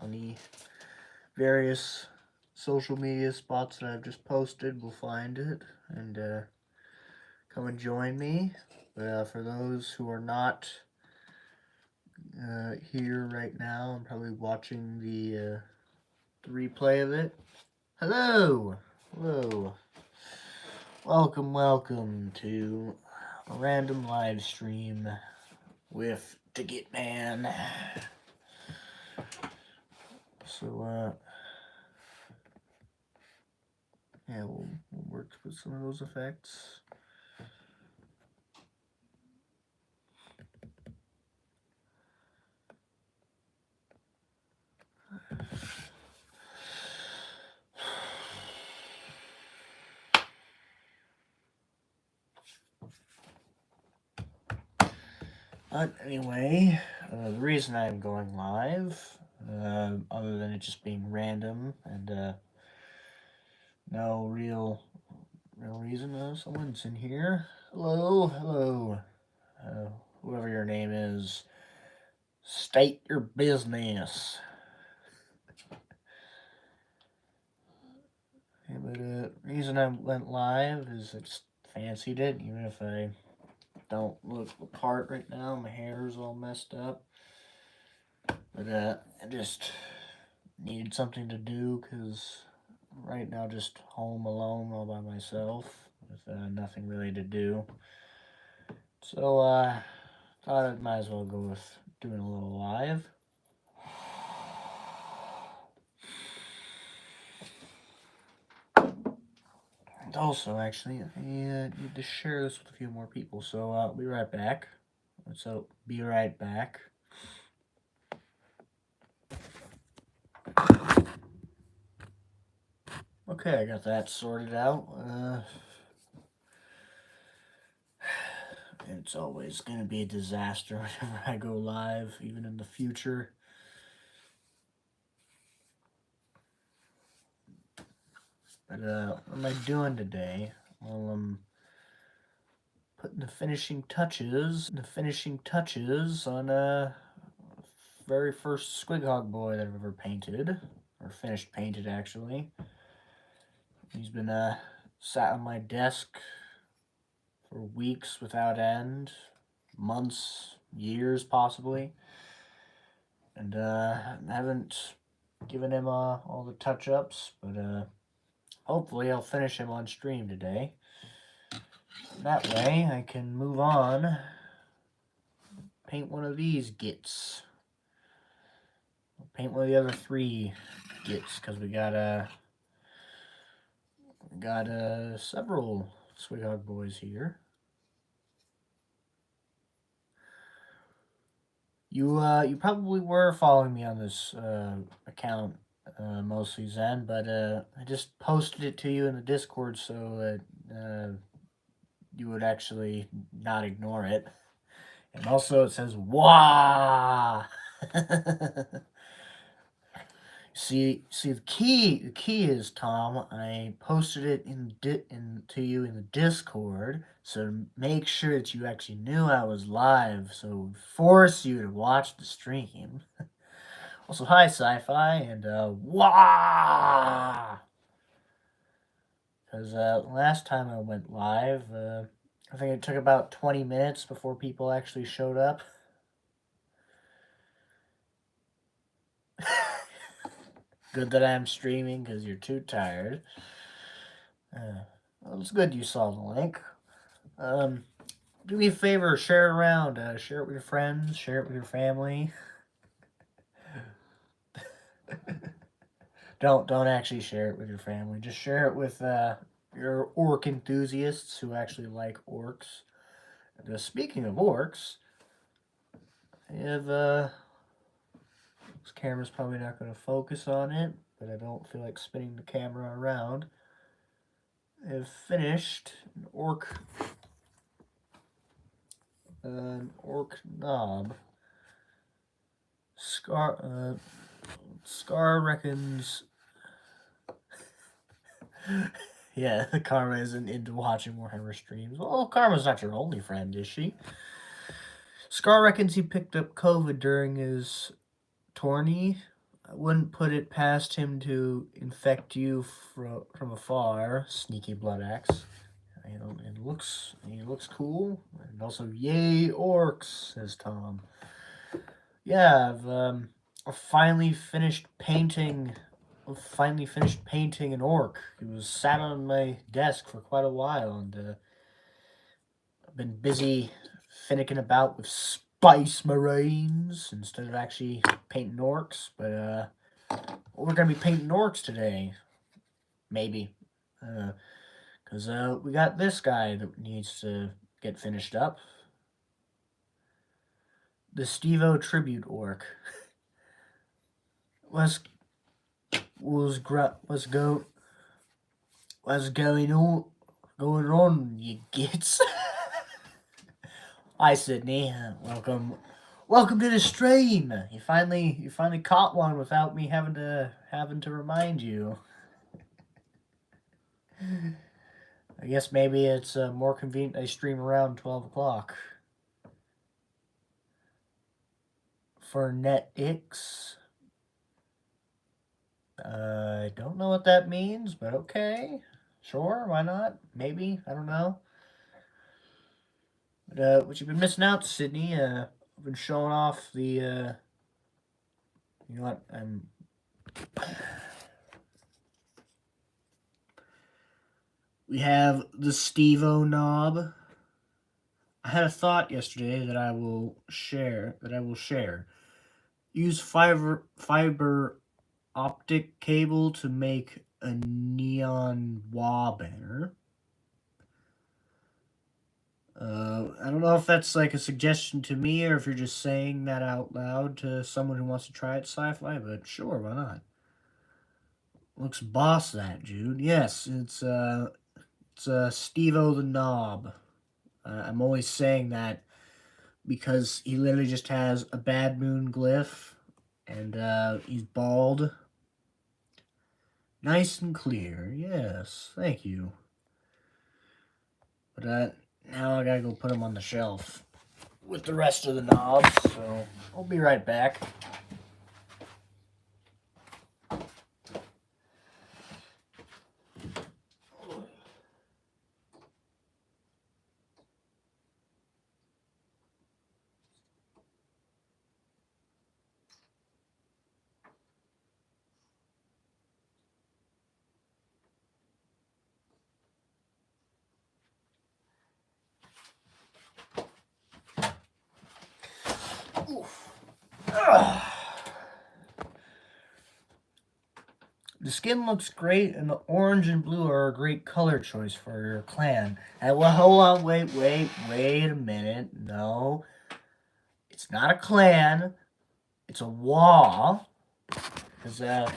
on the various social media spots that I've just posted will find it and come and join me. But for those who are not here right now and probably watching the replay of it, hello! Hello! Welcome to a random live stream with the Git Man. So, yeah, we'll work with some of those effects. But anyway, the reason I'm going live, other than it just being random and no real reason, someone's in here. Hello. Whoever your name is, state your business. Yeah, but reason I went live is I just fancied it, even if I don't look the part right now. My hair's all messed up. But I just needed something to do because right now just home alone all by myself with nothing really to do. So thought I might as well go with doing a little live. And also, actually, I need to share this with a few more people, so I'll be right back. So, be right back. Okay, I got that sorted out. It's always going to be a disaster whenever I go live, even in the future. But what am I doing today? Well, I'm putting the finishing touches on very first Squighog boy that I've ever painted, or finished painted actually. He's been sat on my desk for weeks without end, months, years possibly, and I haven't given him all the touch-ups, but hopefully I'll finish him on stream today. That way I can move on, paint one of these gitz. I'll paint one of the other 3 gitz, because we got several Squighog boys here. You probably were following me on this account mostly, Zen, but I just posted it to you in the Discord so that you would actually not ignore it. And also it says "Wah." See the key is, Tom, I posted it to you in the Discord, so make sure that you actually knew I was live, so it would force you to watch the stream. Also, hi Sci-Fi, and wah! Because last time I went live, I think it took about 20 minutes before people actually showed up. Good that I'm streaming because you're too tired. Well, it's good you saw the link. Do me a favor, share it around. Share it with your friends. Share it with your family. Don't actually share it with your family. Just share it with your orc enthusiasts who actually like orcs. And, speaking of orcs, I have this camera's probably not going to focus on it, but I don't feel like spinning the camera around. I've finished an orc knob. Scar reckons. Yeah, Karma isn't into watching Warhammer streams. Well, Karma's not your only friend, is she? Scar reckons he picked up COVID during his tourney. I wouldn't put it past him to infect you from afar, sneaky blood axe. You know, he looks cool, and also, yay orcs, says Tom. Yeah, I've finally finished painting. I've finally finished painting an orc. He was sat on my desk for quite a while, and I've been busy finicking about with Spice Marines instead of actually painting orcs. But we're gonna be painting orcs today, maybe, because we got this guy that needs to get finished up. The Steve-O tribute orc. What's what's going on, you gits? Hi, Sydney. Welcome to the stream. You finally caught one without me having to remind you. I guess maybe it's more convenient I stream around 12 o'clock. For NetX. I don't know what that means, but okay. Sure, why not? Maybe, I don't know. But what you've been missing out, Sydney, I've been showing off the, you know what, we have the Steve-O knob. I had a thought yesterday that I will share. Use fiber optic cable to make a neon wall banner. I don't know if that's like a suggestion to me or if you're just saying that out loud to someone who wants to try it, Sci-Fi, but sure, why not? Looks boss, that, Jude. Yes, it's Steve-O the knob. I'm always saying that because he literally just has a bad moon glyph, and he's bald. Nice and clear, yes, thank you. But now I gotta go put him on the shelf with the rest of the knobs, so I'll be right back. The skin looks great, and the orange and blue are a great color choice for your clan. And well, hold on, wait a minute. No, it's not a clan. It's a WA. Because a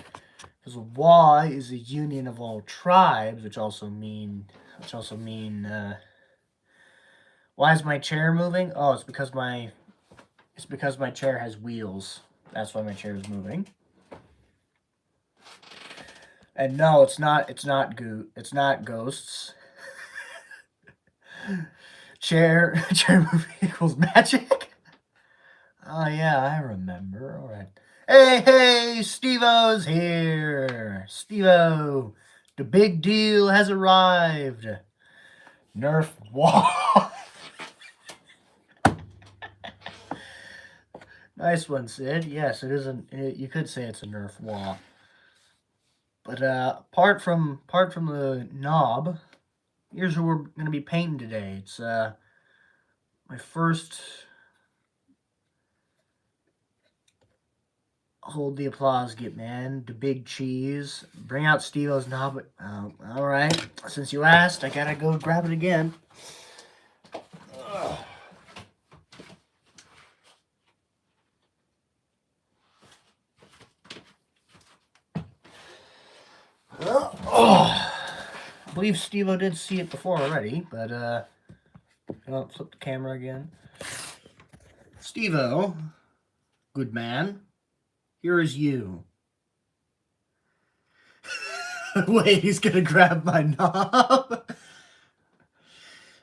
WA is a union of all tribes, which also mean. Why is my chair moving? Oh, it's because my chair has wheels. That's why my chair is moving. And no, it's not ghosts. chair moving equals magic. Oh yeah, I remember. All right. Hey, Steve-O's here. Steve-O, the big deal has arrived. Nerf wall. Nice one, Sid. Yes, it isn't. You could say it's a Nerf wall. But apart from the knob, here's what we're gonna be painting today. It's my first. Hold the applause, Git man. The big cheese. Bring out Steve-O's knob. All right. Since you asked, I gotta go grab it again. I believe Steve-O did see it before already, but I'll flip the camera again. Steve-O, good man, here is you. Wait, he's gonna grab my knob.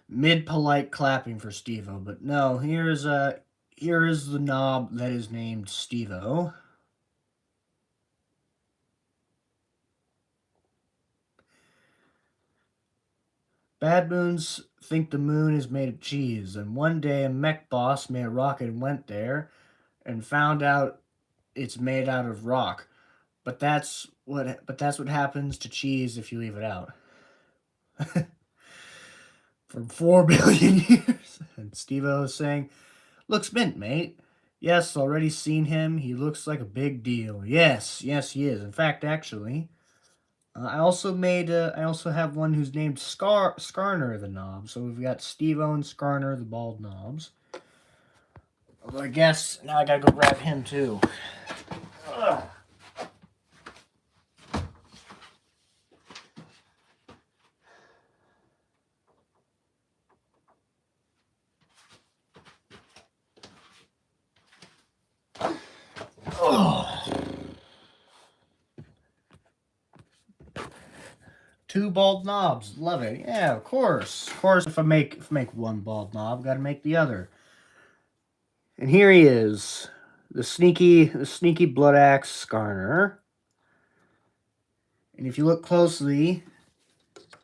Mid-polite clapping for Steve-O, but no, here is the knob that is named Steve-O. Bad moons think the moon is made of cheese, and one day a mech boss made a rocket and went there and found out it's made out of rock. But that's what happens to cheese if you leave it out. For 4 billion years. And Steve-O is saying, "Looks mint, mate." "Yes, already seen him. He looks like a big deal." Yes, he is. In fact, actually, I also have one who's named Skarner the Knob. So we've got Steve-O and Skarner the bald knobs. Although I guess now I gotta go grab him too. Ugh. Two bald knobs, love it. Yeah, of course. Of course, if I make one bald knob, gotta make the other. And here he is, the sneaky blood axe Skarner. And if you look closely,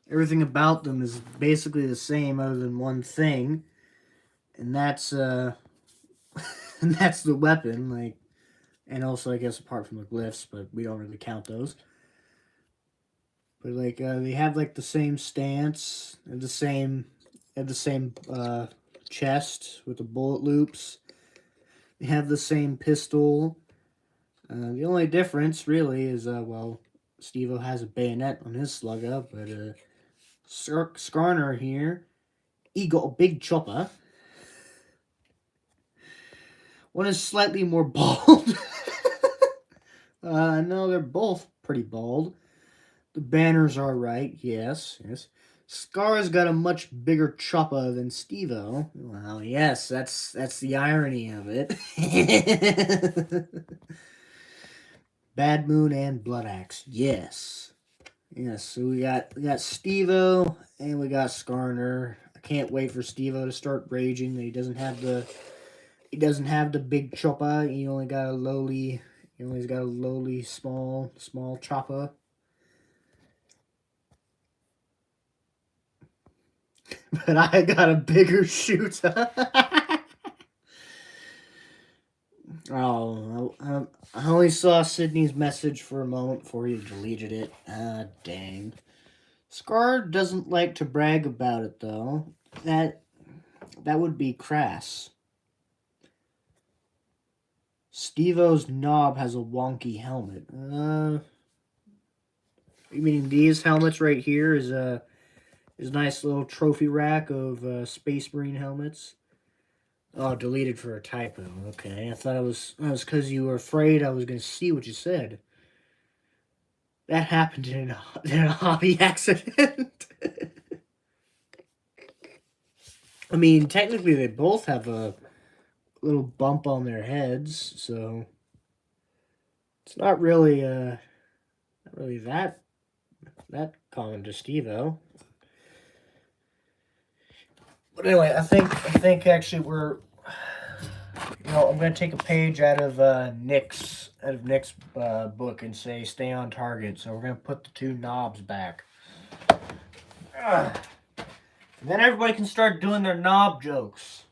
everything about them is basically the same, other than one thing, and that's and that's the weapon. Like, and also I guess apart from the glyphs, but we don't really count those. But like they have like the same stance and the same chest with the bullet loops. They have the same pistol. The only difference really is well, Steve-O has a bayonet on his slugger, but Skarner here, he got a big chopper. One is slightly more bald. No, they're both pretty bald. The banners are right, yes. Scar's got a much bigger chopper than Steve-O. Well, yes, that's the irony of it. Bad Moon and Blood Axe, yes. Yes, so we got Steve-O and we got Skarner. I can't wait for Steve-O to start raging that he doesn't have the big chopper. He only got a lowly small chopper. But I got a bigger shooter. Oh, I only saw Sydney's message for a moment before he deleted it. Ah, dang. Scar doesn't like to brag about it, though. That would be crass. Steve-O's knob has a wonky helmet. You mean these helmets right here is a nice little trophy rack of Space Marine helmets? Oh, deleted for a typo. Okay, I thought it was because you were afraid I was going to see what you said. That happened in a hobby accident. I mean, technically they both have a little bump on their heads, so it's not really that common to Steve-O. But anyway, I think actually we're, I'm going to take a page out of Nick's book and say stay on target. So we're going to put the two knobs back. And then everybody can start doing their knob jokes.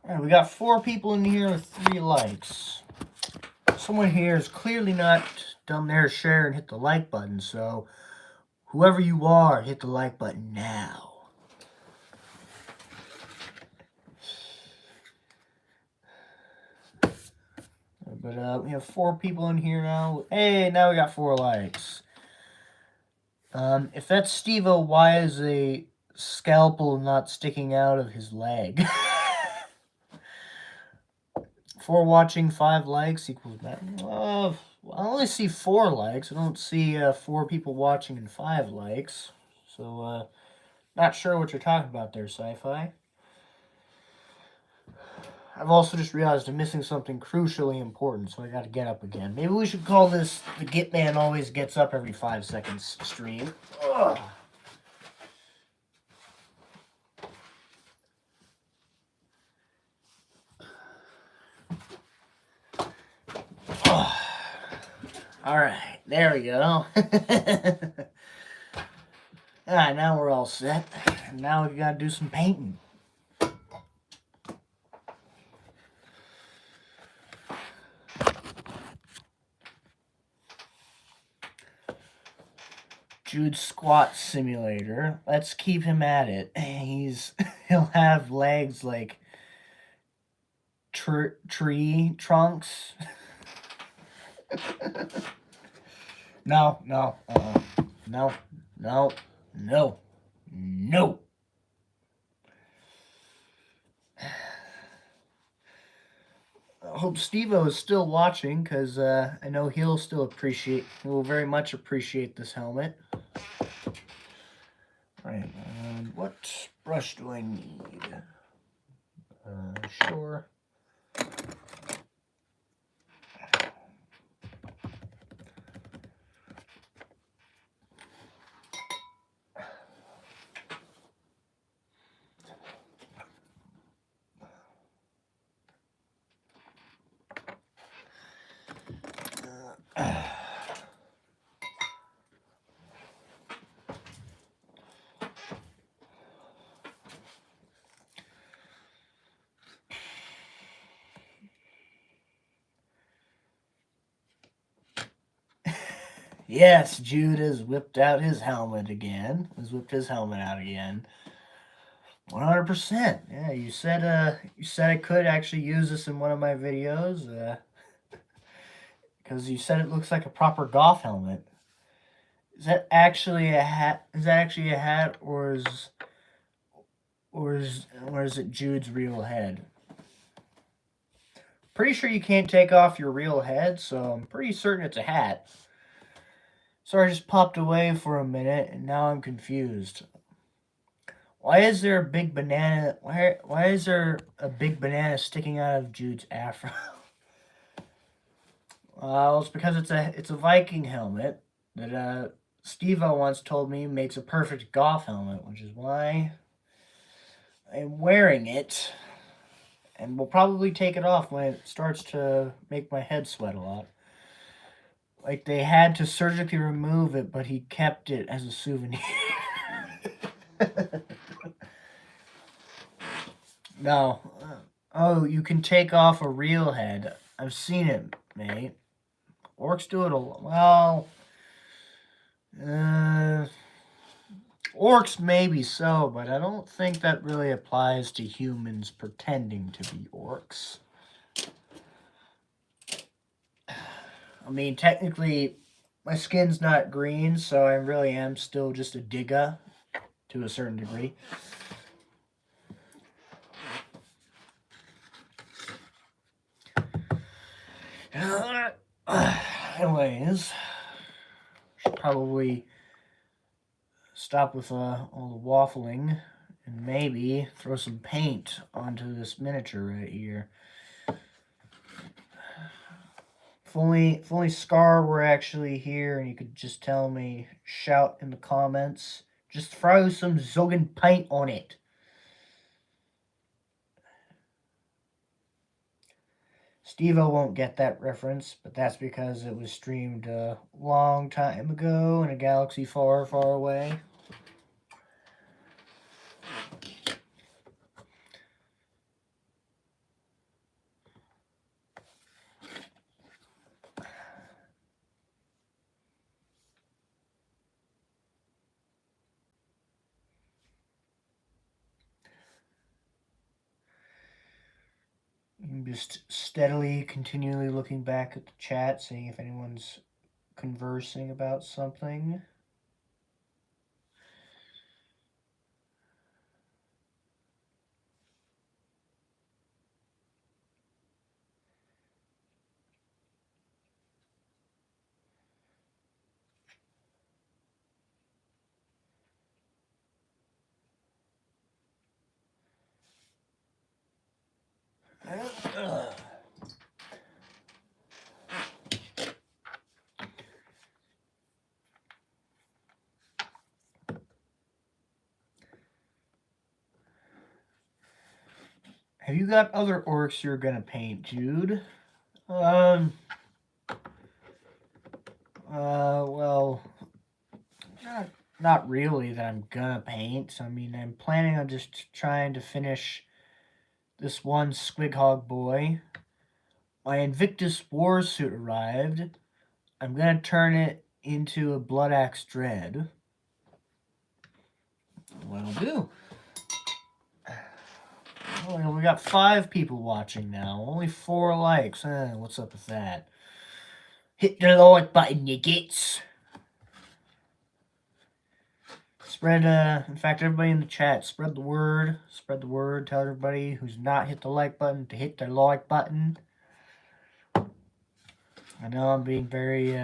Alright, we got 4 people in here with 3 likes. Someone here has clearly not done their share and hit the like button, so whoever you are, hit the like button now. But we have 4 people in here now. Hey, now we got 4 likes. If that's Steve-O, why is a scalpel not sticking out of his leg? 4 watching, 5 likes equals that. I only see 4 likes. I don't see 4 people watching and 5 likes. So Not sure what you're talking about there, Sci-Fi. I've also just realized I'm missing something crucially important, so I gotta get up again. Maybe we should call this the Git Man Always Gets Up Every 5 Seconds stream. Ugh. Alright, there we go. Now we're all set. Now we gotta do some painting. Jude's squat simulator. Let's keep him at it. He'll have legs like tree trunks. No, no, no, no, no, no. I hope Steve-O is still watching, because I know he will very much appreciate this helmet. Right, and what brush do I need? Sure. Yes, Jude has whipped out his helmet again. 100%. Yeah, you said I could actually use this in one of my videos. Because you said it looks like a proper golf helmet. Is that actually a hat? Or is it Jude's real head? Pretty sure you can't take off your real head, so I'm pretty certain it's a hat. Sorry, I just popped away for a minute, and now I'm confused. Why is there a big banana? Why is there a big banana sticking out of Jude's afro? Well, it's because it's a Viking helmet that Steve-O once told me makes a perfect golf helmet, which is why I'm wearing it. And will probably take it off when it starts to make my head sweat a lot. Like they had to surgically remove it, but he kept it as a souvenir. No. Oh, you can take off a real head. I've seen it, mate. Orcs do it a lot. Well, orcs maybe so, but I don't think that really applies to humans pretending to be orcs. I mean, technically, my skin's not green, so I really am still just a digger to a certain degree. Anyways, should probably stop with all the waffling and maybe throw some paint onto this miniature right here. If only Scar were actually here and you could just tell me, shout in the comments, just throw some Zogan paint on it. Steve-O won't get that reference, but that's because it was streamed a long time ago in a galaxy far, far away. I'm just steadily, continually looking back at the chat, seeing if anyone's conversing about something. Have you got other orcs you're gonna paint, Jude? Well, not really that I'm gonna paint. I mean, I'm planning on just trying to finish this one Squighog boy. My Invictus War suit arrived. I'm gonna turn it into a Blood Axe Dread. What'll do. Oh, we got 5 people watching now. Only 4 likes. What's up with that? Hit the like button, you gits. Spread, in fact, everybody in the chat, spread the word. Spread the word. Tell everybody who's not hit the like button to hit the like button. I know I'm being very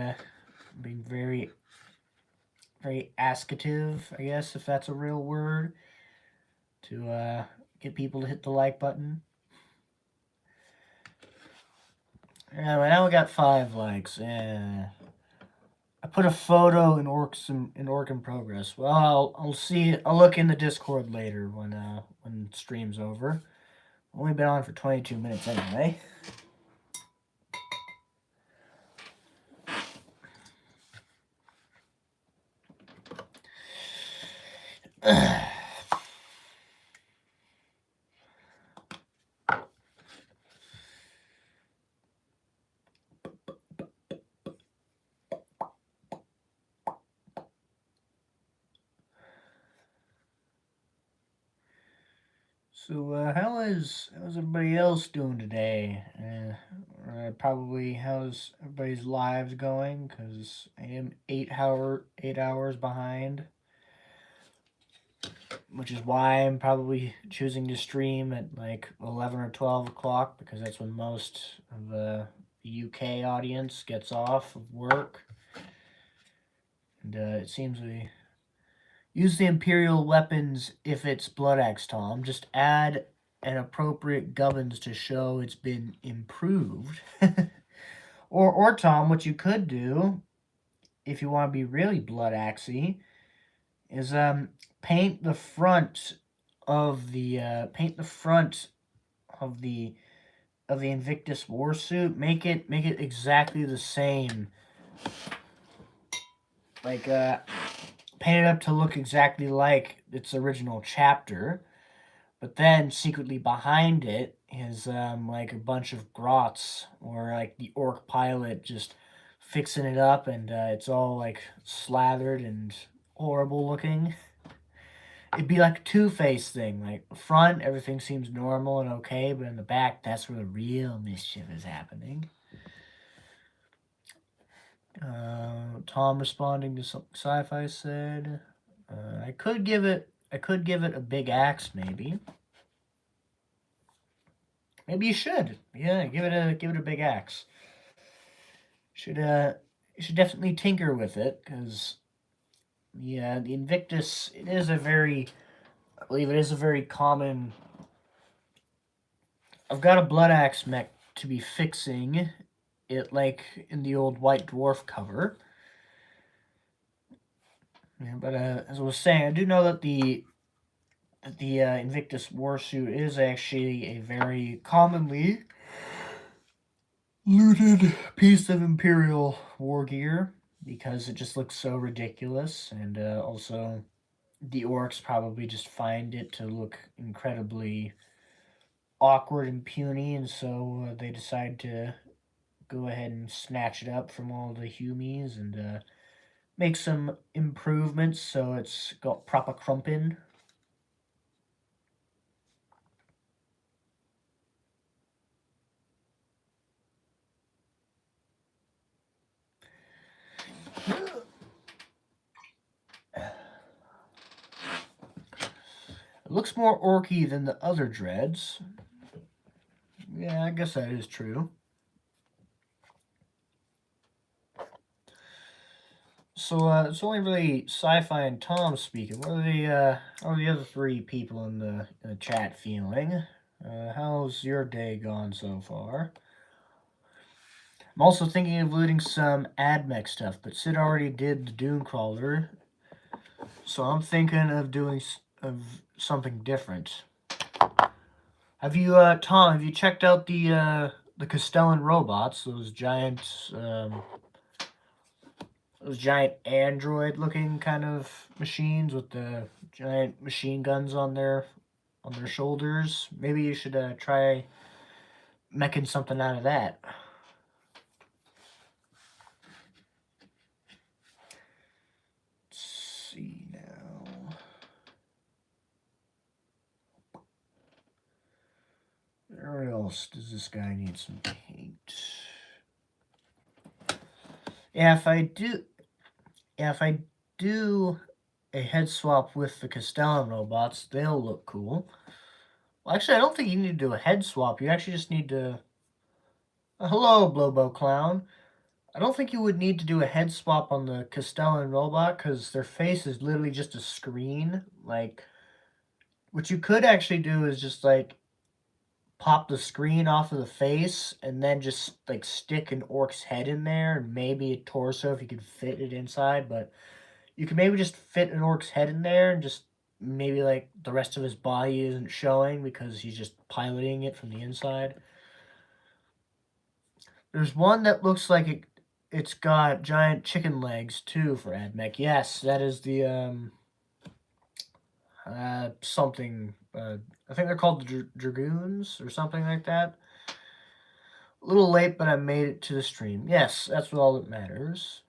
ascative, I guess, if that's a real word, to get people to hit the like button. Anyway, now we got 5 likes. I put a photo in Orc in Progress. Well, I'll see. I'll look in the Discord later when stream's over. Only been on for 22 minutes anyway. So, how's everybody else doing today? Probably how's everybody's lives going? Because I am 8 hours behind, which is why I'm probably choosing to stream at like 11 or 12 o'clock, because that's when most of the UK audience gets off of work. And it seems we use the Imperial weapons if it's Blood Axe, Tom. Just add an appropriate gubbins to show it's been improved. or Tom, what you could do, if you want to be really Blood Axey, is paint the front of the Invictus Warsuit. Make it exactly the same. Like paint it up to look exactly like its original chapter, but then secretly behind it is like a bunch of grots, or like the orc pilot just fixing it up, and it's all like slathered and horrible looking. It'd be like a Two-Face thing. Like front, everything seems normal and okay, but in the back, that's where the real mischief is happening. Tom responding to something Sci-Fi said. I could give it a big axe, maybe. Maybe you should. Yeah, give it a big axe. You should definitely tinker with it, because the Invictus, I believe it is a very common. I've got a Blood Axe mech to be fixing it, like in the old White Dwarf cover. Yeah, but as I was saying, I do know that the Invictus Warsuit is actually a very commonly looted piece of Imperial war gear, because it just looks so ridiculous, and also the orcs probably just find it to look incredibly awkward and puny, and so they decide to go ahead and snatch it up from all the humies and make some improvements so it's got proper crumpin'. It looks more orky than the other dreads. Yeah, I guess that is true. So it's only really Sci-Fi and Tom speaking. What are the other 3 people in the chat feeling? How's your day gone so far? I'm also thinking of looting some AdMech stuff, but Sid already did the Doomcrawler, so I'm thinking of doing something different. Have you, Tom? Have you checked out the Castellan robots? Those giant android-looking kind of machines with the giant machine guns on their shoulders. Maybe you should try making something out of that. Let's see now. Where else does this guy need some paint? Yeah, if I do a head swap with the Castellan robots, they'll look cool. Well, actually, I don't think you need to do a head swap. You actually just need to... hello, Blobo Clown. I don't think you would need to do a head swap on the Castellan robot because their face is literally just a screen. Like, what you could actually do is just, like, pop the screen off of the face and then just, like, stick an orc's head in there and maybe a torso if you could fit it inside, but you can maybe just fit an orc's head in there and just maybe, like, the rest of his body isn't showing because he's just piloting it from the inside. There's one that looks like it's got giant chicken legs, too, for AdMech. Yes, that is the, something, I think they're called the Dragoons or something like that. A little late, but I made it to the stream. Yes, that's all that matters.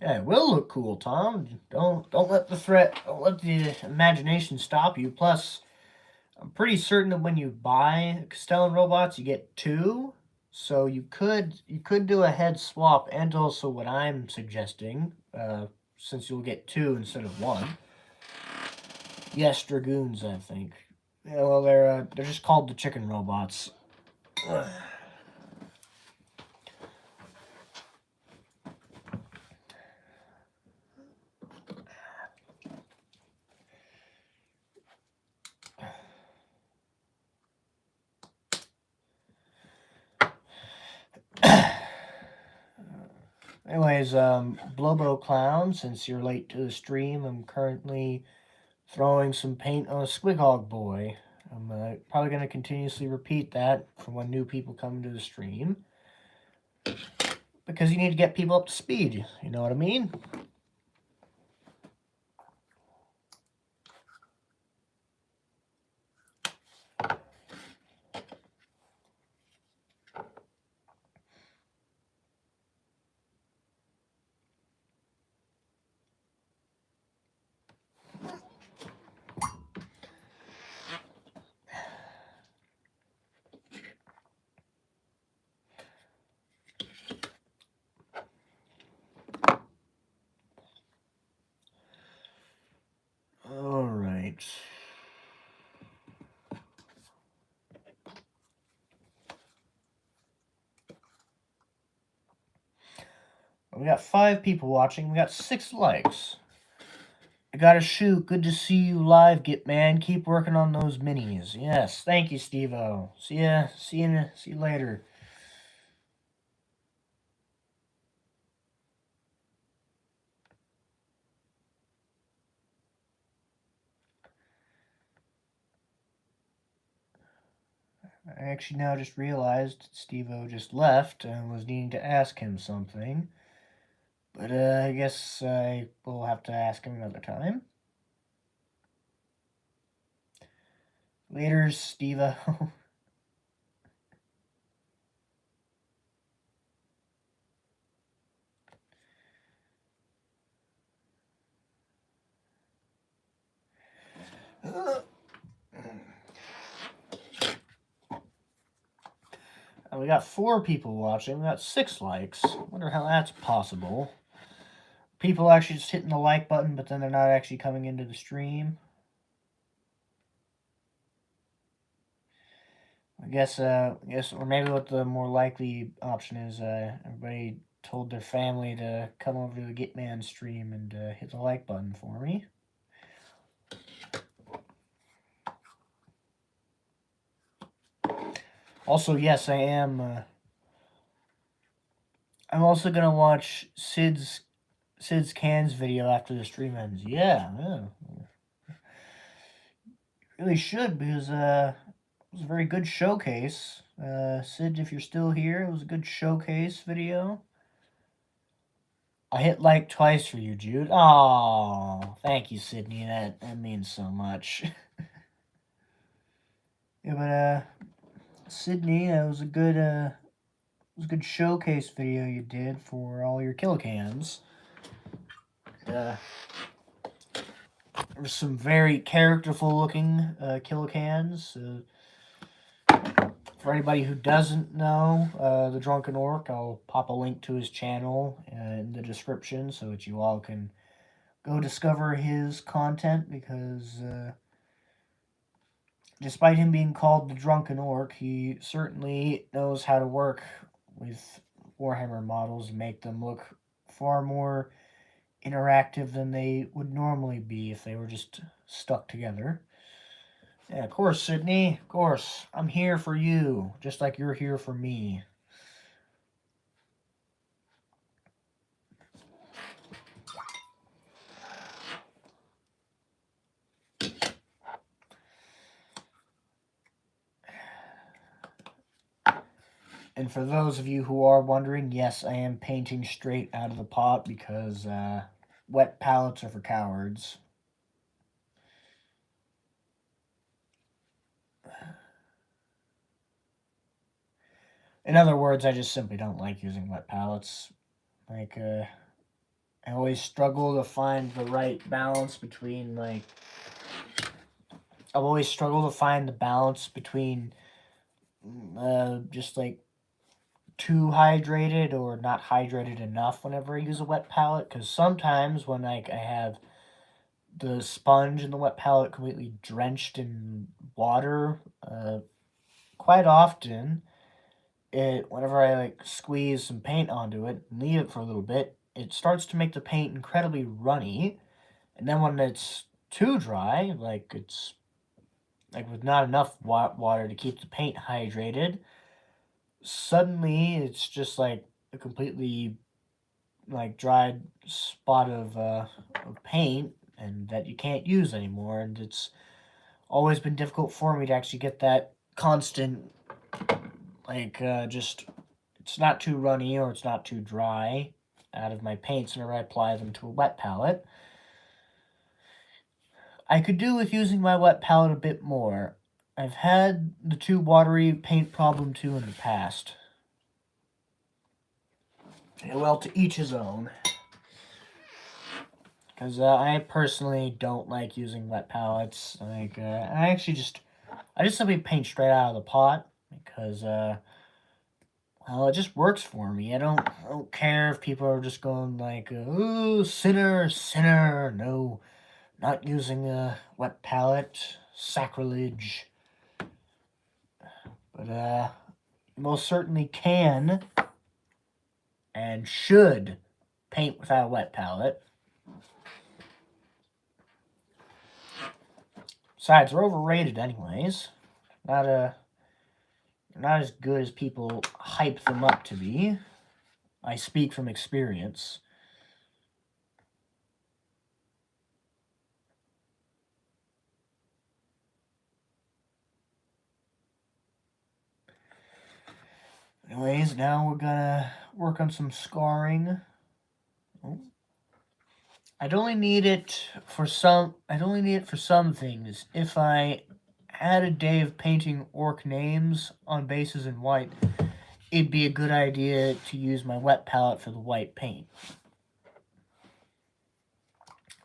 Yeah, it will look cool, Tom. Don't let the imagination stop you. Plus, I'm pretty certain that when you buy Castellan robots, you get 2. So you could do a head swap, and also what I'm suggesting, since you'll get 2 instead of 1. Yes, Dragoons, I think. Yeah, well, they're just called the chicken robots. Anyways, Blobo Clown, since you're late to the stream, I'm currently throwing some paint on a Squighog boy. I'm probably going to continuously repeat that for when new people come into the stream. Because you need to get people up to speed, you know what I mean? Alright. We got 5 people watching. We got 6 likes. I gotta shoot. Good to see you live, Gitman. Keep working on those minis. Yes, thank you, Steve-O. See you later. I actually now just realized Steve-O just left and was needing to ask him something. But I guess I will have to ask him another time. Later, Steve-O. We got 4 people watching. We got 6 likes. Wonder how that's possible. People actually just hitting the like button, but then they're not actually coming into the stream. I guess, or maybe what the more likely option is, everybody told their family to come over to the Gitman stream and hit the like button for me. Also, yes, I am. I'm also gonna watch Sid's cans video after the stream ends. Yeah. Really should, because was a very good showcase. Sid, if you're still here, it was a good showcase video. I hit like twice for you, Jude. Oh, thank you, Sydney. That means so much. Yeah, but Sydney, that was a good showcase video you did for all your kilocams. There's some very characterful looking kilocams. For anybody who doesn't know the Drunken Orc, I'll pop a link to his channel in the description so that you all can go discover his content, because despite him being called the Drunken Orc, he certainly knows how to work with Warhammer models and make them look far more interactive than they would normally be if they were just stuck together. Yeah, of course, Sydney. Of course. I'm here for you, just like you're here for me. And for those of you who are wondering, yes, I am painting straight out of the pot because wet palettes are for cowards. In other words, I just simply don't like using wet palettes. Like, I always struggle to find the right balance between, like, I've always struggled to find the balance between just, like, too hydrated or not hydrated enough whenever I use a wet palette. Because sometimes when, like, I have the sponge in the wet palette completely drenched in water, quite often, whenever I, like, squeeze some paint onto it and leave it for a little bit, it starts to make the paint incredibly runny. And then when it's too dry, like it's like with not enough water to keep the paint hydrated, suddenly it's just like a completely like dried spot of paint, and that you can't use anymore. And it's always been difficult for me to actually get that constant, like, just, it's not too runny or it's not too dry out of my paints whenever I apply them to a wet palette. I could do with using my wet palette a bit more. I've had the too watery paint problem too in the past. Well, to each his own. Because I personally don't like using wet palettes. Like, I just simply paint straight out of the pot because, well, it just works for me. I don't care if people are just going like, ooh, sinner, sinner. No, not using a wet palette, sacrilege. But you most certainly can and should paint without a wet palette. Besides, they're overrated anyways. Not as good as people hype them up to be. I speak from experience. Anyways, now we're gonna work on some scarring. Oh. I'd only need it for some things. If I had a day of painting orc names on bases in white, it'd be a good idea to use my wet palette for the white paint.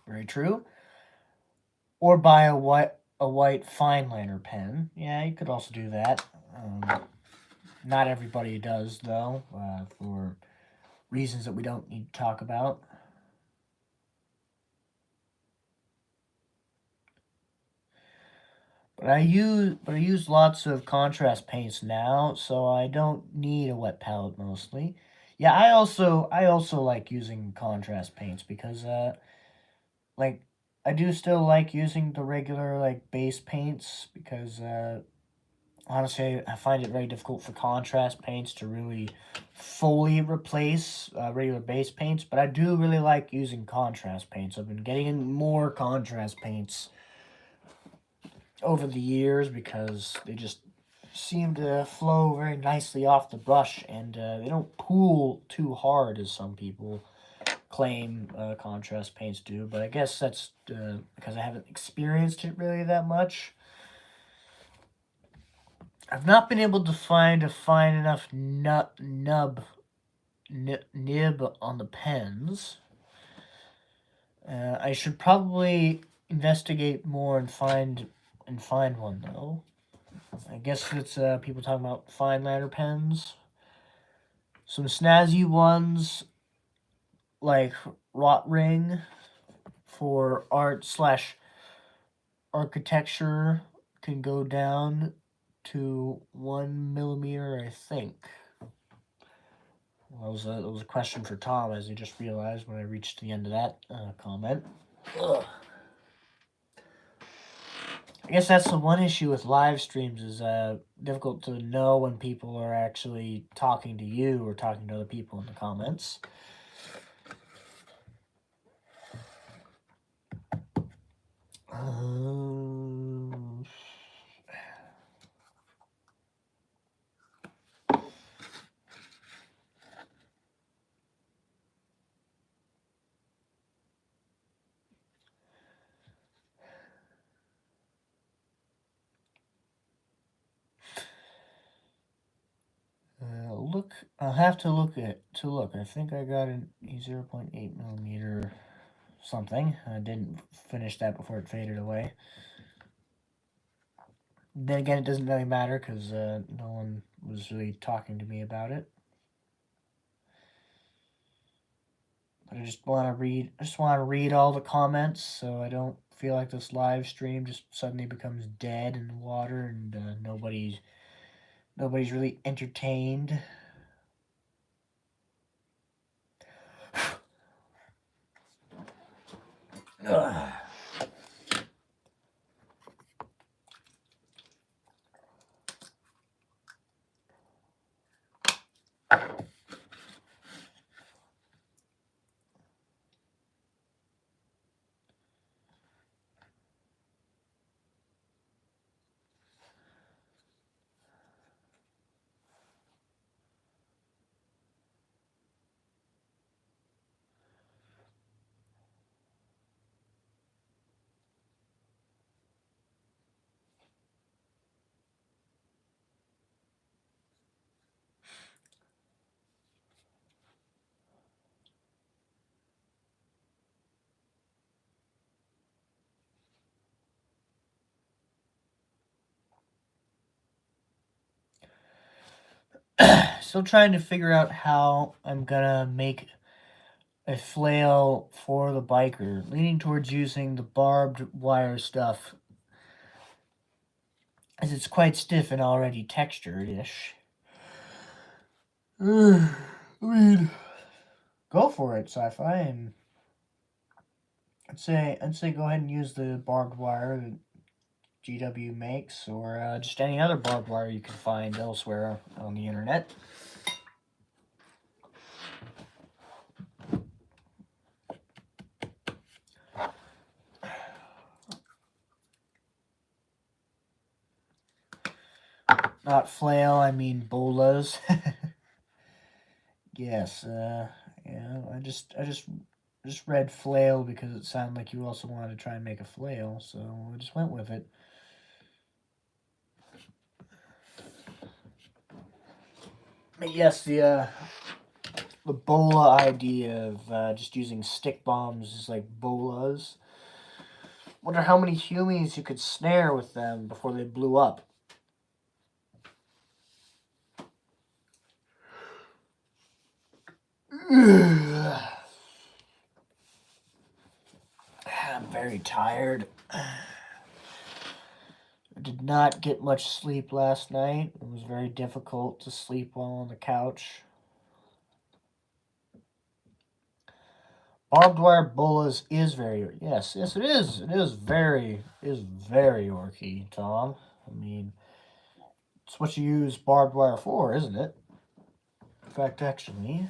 Very true. Or buy a white fine liner pen. Yeah, you could also do that. Not everybody does, though, for reasons that we don't need to talk about. But I use lots of contrast paints now, so I don't need a wet palette mostly. Yeah, I also like using contrast paints because like, I do still like using the regular, like, base paints because honestly, I find it very difficult for contrast paints to really fully replace regular base paints, but I do really like using contrast paints. I've been getting more contrast paints over the years because seem to flow very nicely off the brush, and they don't pool too hard as some people claim contrast paints do, but I guess that's because I haven't experienced it really that much. I've not been able to find a fine enough nib on the pens. I should probably investigate more and find one though. I guess it's people talking about fine liner pens. Some snazzy ones like Rot Ring for art / architecture can go down to 1 millimeter, I think. Well, that was a question for Tom, as he just realized when I reached the end of that comment. Ugh. I guess that's the one issue with live streams, is difficult to know when people are actually talking to you or talking to other people in the comments. I'll have to look. I think I got a 0.8 millimeter something. I didn't finish that before it faded away. Then again, it doesn't really matter because no one was really talking to me about it. But I just want to read all the comments, so I don't feel like this live stream just suddenly becomes dead in the water and nobody's really entertained. Ugh. Still trying to figure out how I'm gonna make a flail for the biker, leaning towards using the barbed wire stuff, as it's quite stiff and already textured-ish. I mean, go for it, sci-fi, and I'd say go ahead and use the barbed wire that GW makes, or just any other barbed wire you can find elsewhere on the internet. Not flail, I mean bolas. Yes, yeah, I just read flail because it sounded like you also wanted to try and make a flail, so I just went with it. But yes, the bola idea of just using stick bombs is like bolas. Wonder how many humies you could snare with them before they blew up. I'm very tired. I did not get much sleep last night. It was very difficult to sleep while on the couch. Barbed wire bolas is very... Yes, it is. It is very orky, Tom. I mean, it's what you use barbed wire for, isn't it? In fact, actually...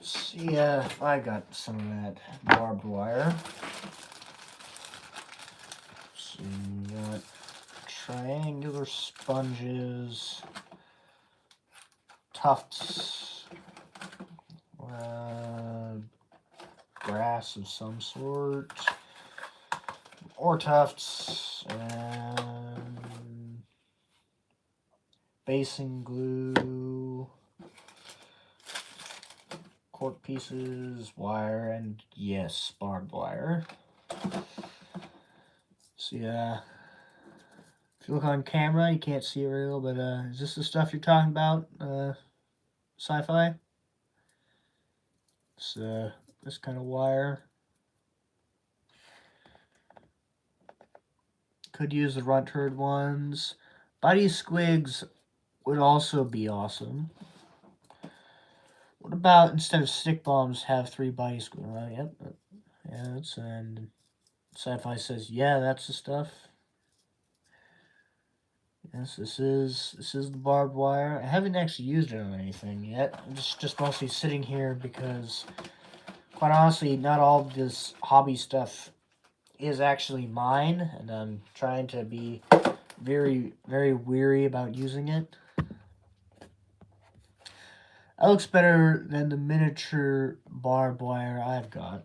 See if I got some of that barbed wire. So you got triangular sponges, tufts, grass of some sort, or tufts, and basing glue, cork pieces, wire, and yes, barbed wire. So yeah, if you look on camera, you can't see it real, but is this the stuff you're talking about, sci-fi? It's this kind of wire. Could use the runt herd ones. Body squigs would also be awesome. What about instead of stick bombs, have 3 body squigs? Yep. Yeah, that's and sci-fi says, yeah, that's the stuff. Yes, this is the barbed wire. I haven't actually used it on anything yet. I'm just mostly sitting here because, quite honestly, not all of this hobby stuff is actually mine, and I'm trying to be very, very weary about using it. That looks better than the miniature barbed wire I've got.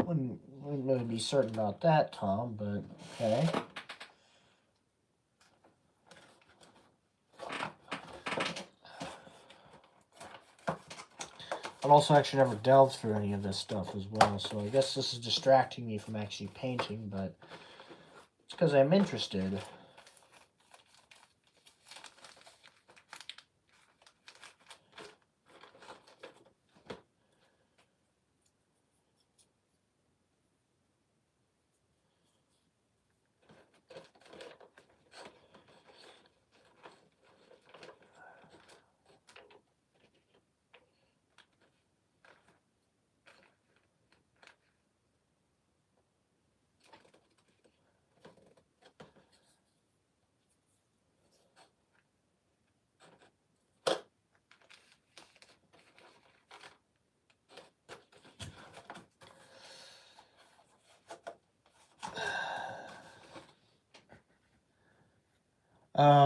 Wouldn't really be certain about that, Tom, but okay. I've also actually never delved through any of this stuff as well, so I guess this is distracting me from actually painting, but it's because I'm interested.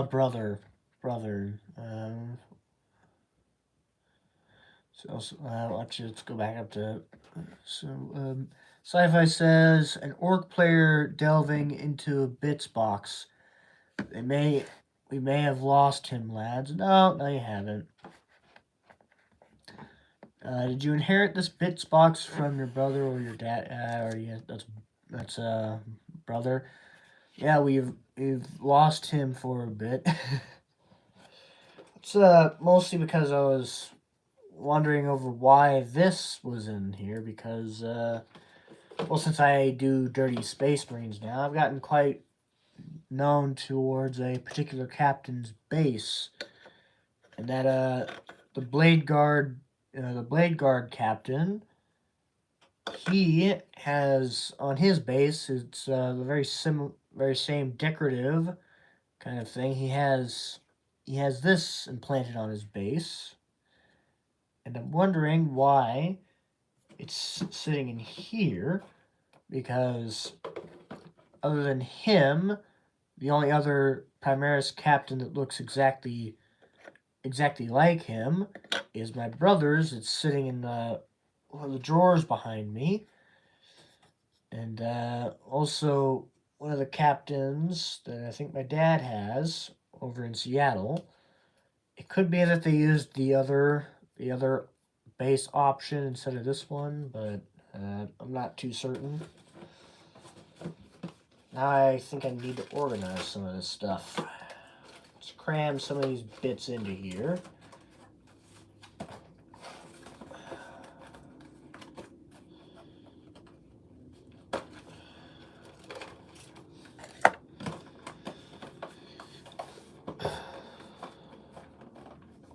Brother. Let's go back up to. Sci-fi says an orc player delving into a bits box. We may have lost him, lads. No, you haven't. Did you inherit this bits box from your brother or your dad? That's brother. Yeah, we've lost him for a bit. It's mostly because I was wondering over why this was in here, because well, since I do Dirty Space Marines now, I've gotten quite known towards a particular captain's base, and that the Blade Guard captain, he has on his base, it's the very same decorative kind of thing. He has this implanted on his base, and I'm wondering why it's sitting in here, because other than him, the only other Primaris captain that looks exactly like him is my brother's. It's sitting in one of the drawers behind me. And also one of the captains that I think my dad has over in Seattle. It could be that they used the other base option instead of this one, but I'm not too certain. Now I think I need to organize some of this stuff. Let's cram some of these bits into here.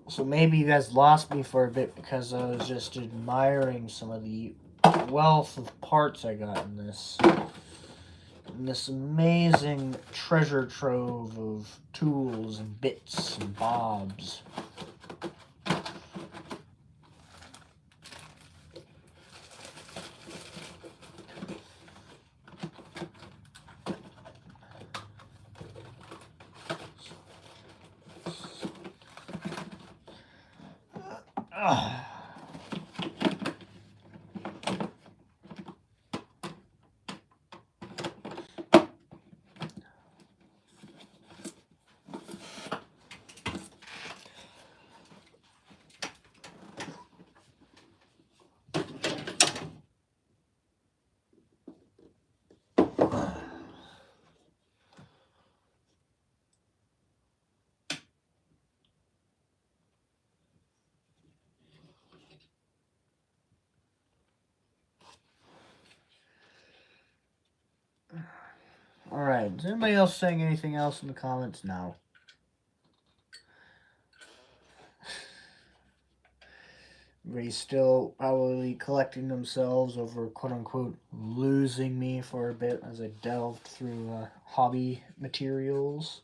So maybe you guys lost me for a bit because I was just admiring some of the wealth of parts I got in this. in this amazing treasure trove of tools and bits and bobs. Alright, is anybody else saying anything else in the comments now? Everybody's still probably collecting themselves over quote-unquote losing me for a bit as I delved through hobby materials.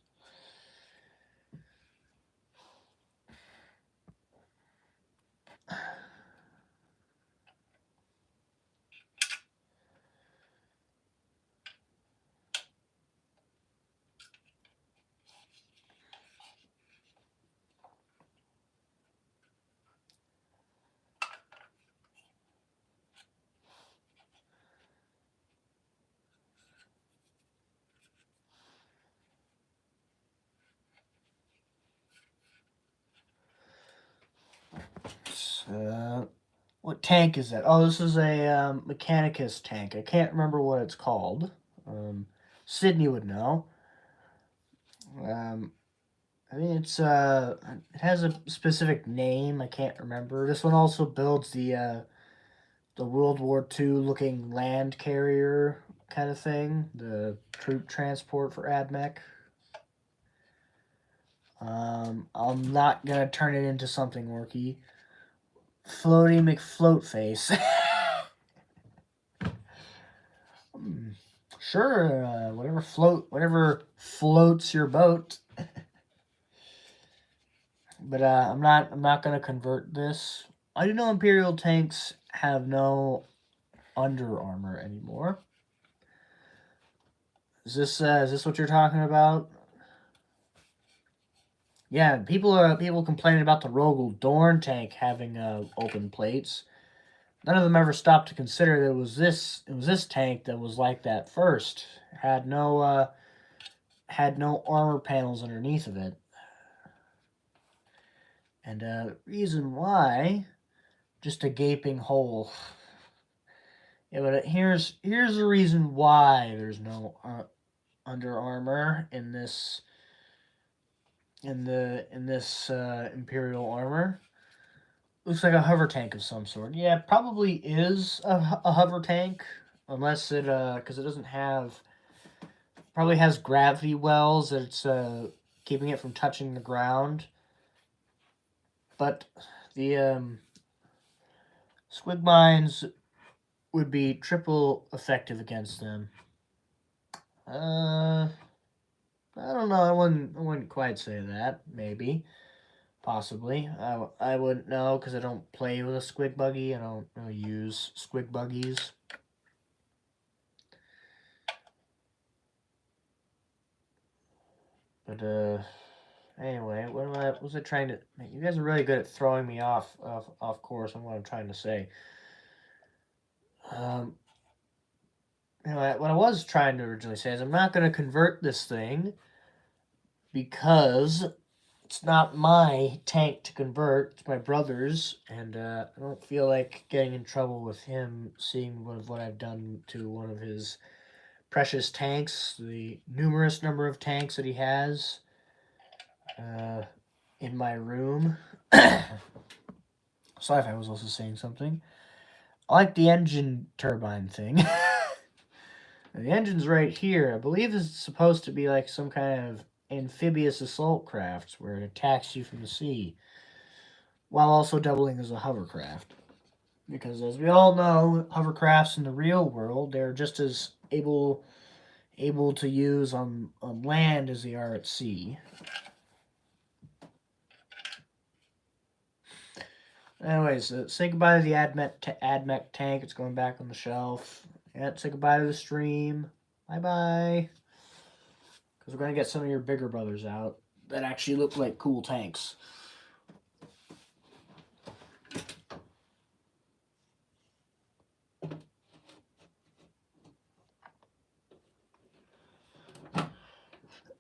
What tank is that? Oh, this is a Mechanicus tank. I can't remember what it's called. Sydney would know. I mean, it has a specific name. I can't remember. This one also builds the World War II looking land carrier kind of thing, the troop transport for AdMech. I'm not gonna turn it into something orky. Floaty McFloatface. Sure, whatever floats your boat. But I'm not gonna convert this. I do know Imperial tanks have no under armor anymore. Is this what you're talking about? Yeah, people complaining about the Rogel Dorn tank having open plates. None of them ever stopped to consider that it was this tank that was like that first. Had no armor panels underneath of it. And reason why, just a gaping hole. Yeah, but here's the reason why there's no under armor in this Imperial armor. Looks like a hover tank of some sort. Yeah, it probably is a hover tank, unless it because it doesn't have. Probably has gravity wells that's keeping it from touching the ground. But the squig mines would be triple effective against them. I don't know. I wouldn't quite say that. Maybe, possibly. I wouldn't know because I don't play with a squig buggy. I don't really use squig buggies. But anyway, what was I trying to? You guys are really good at throwing me off course on what I'm trying to say. What I was trying to originally say is I'm not going to convert this thing because it's not my tank to convert. It's my brother's, and I don't feel like getting in trouble with him seeing what I've done to one of his precious tanks, the numerous number of tanks that he has in my room. Sci-Fi was also saying something. I like the engine turbine thing. The engine's right here. I believe it's supposed to be like some kind of amphibious assault craft where it attacks you from the sea, while also doubling as a hovercraft. Because as we all know, hovercrafts in the real world, they're just as able able to use on land as they are at sea. Anyways, say goodbye to the AdMech tank. It's going back on the shelf. Yeah, say goodbye to the stream. Bye-bye. Because we're going to get some of your bigger brothers out that actually look like cool tanks.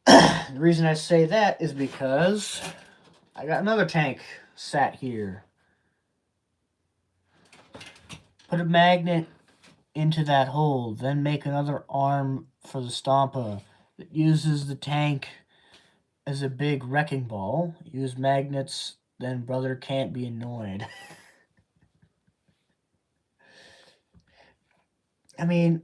The reason I say that is because I got another tank sat here. Put a magnet into that hole, then make another arm for the Stompa that uses the tank as a big wrecking ball. Use magnets, then brother can't be annoyed. I mean,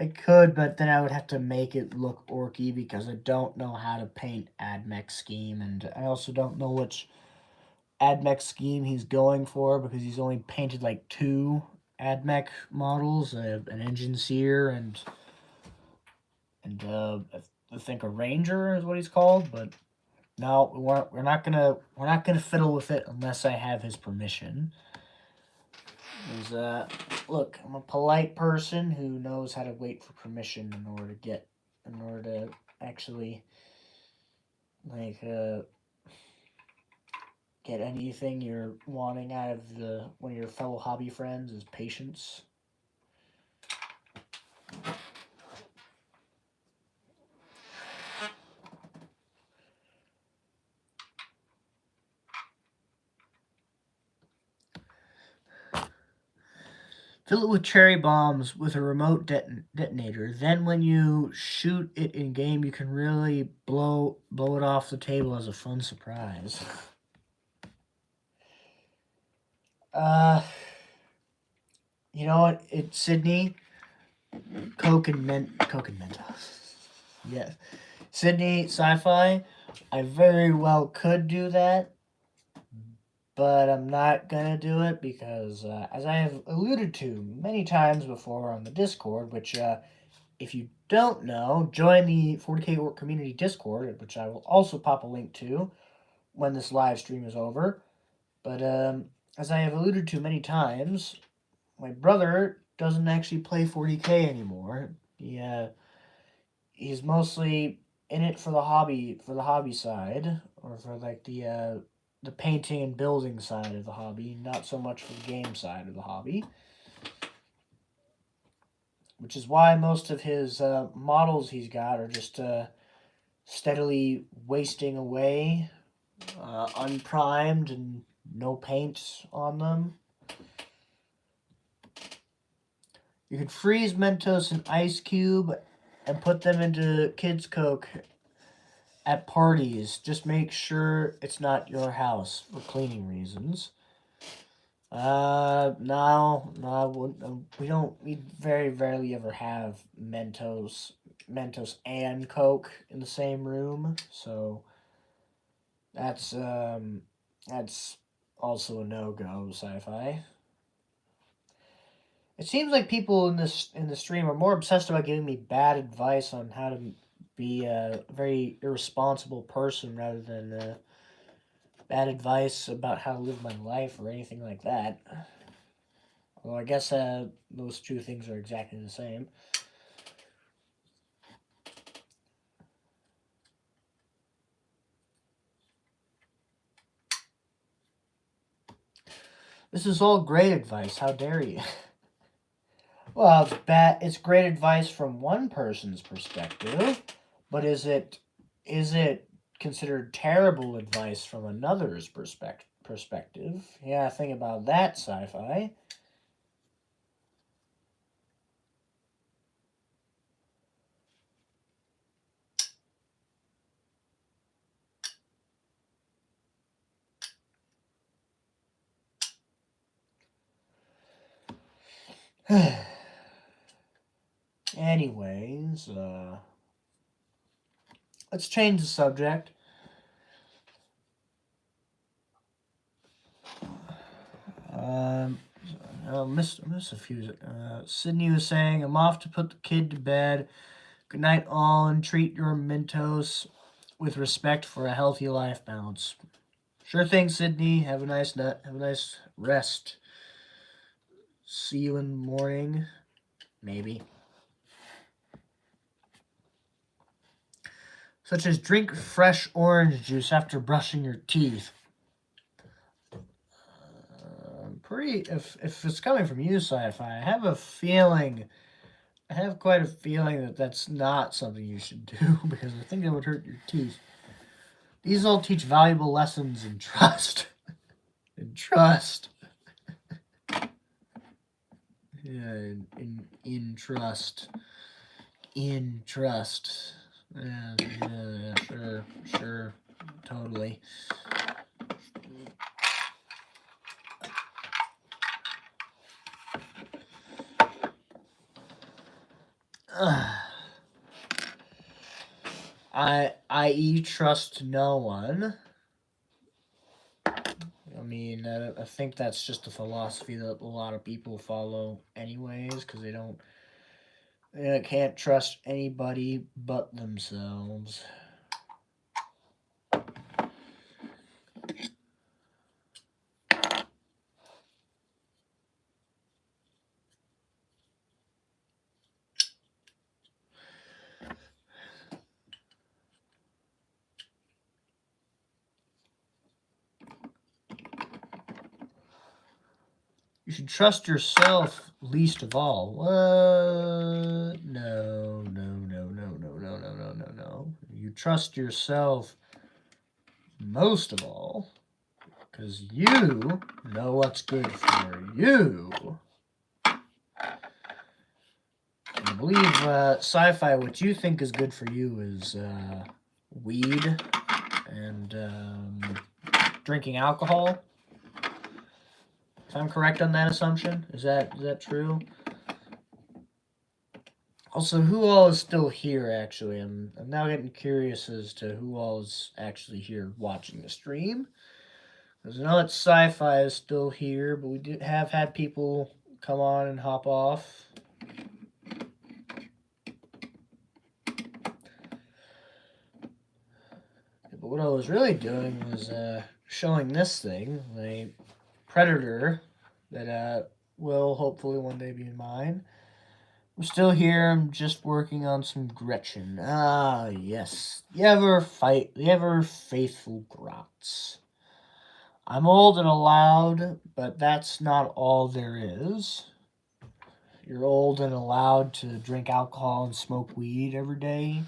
I could, but then I would have to make it look orky because I don't know how to paint AdMech scheme, and I also don't know which AdMech scheme he's going for because he's only painted like 2 AdMech models, an Engine Seer and I think a Ranger is what he's called. But no, we're not gonna fiddle with it unless I have his permission. Look, I'm a polite person who knows how to wait for permission in order to actually like get anything you're wanting out of one of your fellow hobby friends is patience. Fill it with cherry bombs with a remote detonator. Then when you shoot it in game, you can really blow it off the table as a fun surprise. You know what? It's Sydney. Coke and Mentos. Yes. Sydney Sci-Fi. I very well could do that, but I'm not gonna do it because, as I have alluded to many times before on the Discord, which, if you don't know, join the 40K Orc Community Discord, which I will also pop a link to when this live stream is over. But, as I have alluded to many times, my brother doesn't actually play 40K anymore. He's mostly in it for the hobby side, or for like the painting and building side of the hobby, not so much for the game side of the hobby. Which is why most of his models he's got are just steadily wasting away, unprimed and no paint on them. You could freeze Mentos in ice cube and put them into Kids Coke at parties. Just make sure it's not your house for cleaning reasons. No, we very rarely ever have Mentos and Coke in the same room, so that's also a no-go, Sci-Fi. It seems like people in the stream are more obsessed about giving me bad advice on how to be a very irresponsible person rather than bad advice about how to live my life or anything like that. Well, I guess those two things are exactly the same. This is all great advice. How dare you? Well, it's bad. It's great advice from one person's perspective, but is it considered terrible advice from another's perspective? Yeah, think about that, Sci-Fi. Anyways, let's change the subject. Miss a few. Sydney was saying, I'm off to put the kid to bed. Good night, all, and treat your Mentos with respect for a healthy life balance. Sure thing, Sydney. Have a nice night. Have a nice rest. See you in the morning. Maybe. Such as drink fresh orange juice after brushing your teeth. If it's coming from you, Sci-Fi, I have a feeling, I have quite a feeling that that's not something you should do, because I think it would hurt your teeth. These all teach valuable lessons in trust. In trust. Yeah, in trust. In trust. Yeah, sure, totally. I.e. trust no one. I mean, I think that's just a philosophy that a lot of people follow anyways, because they can't trust anybody but themselves. You should trust yourself least of all. What? No. You trust yourself most of all, because you know what's good for you. I believe, Sci-Fi, what you think is good for you is weed and drinking alcohol. If I'm correct on that assumption, is that true? Also, who all is still here, actually? I'm now getting curious as to who all is actually here watching the stream. Because I know that Sci-Fi is still here, but we have had people come on and hop off. But what I was really doing was showing this thing, a predator that will hopefully one day be mine. I'm still here. I'm just working on some Gretchen. Ah, yes. The ever faithful Grotz. I'm old and allowed, but that's not all there is. You're old and allowed to drink alcohol and smoke weed every day.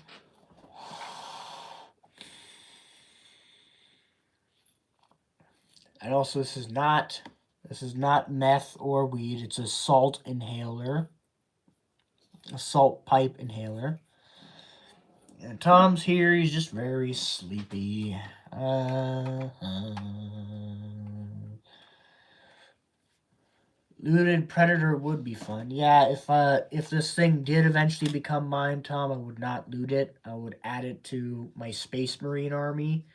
And also, this is not meth or weed. It's a salt inhaler. A salt pipe inhaler. And Tom's here. He's just very sleepy. Looted predator would be fun. Yeah, if this thing did eventually become mine, Tom, I would not loot it. I would add it to my Space Marine army.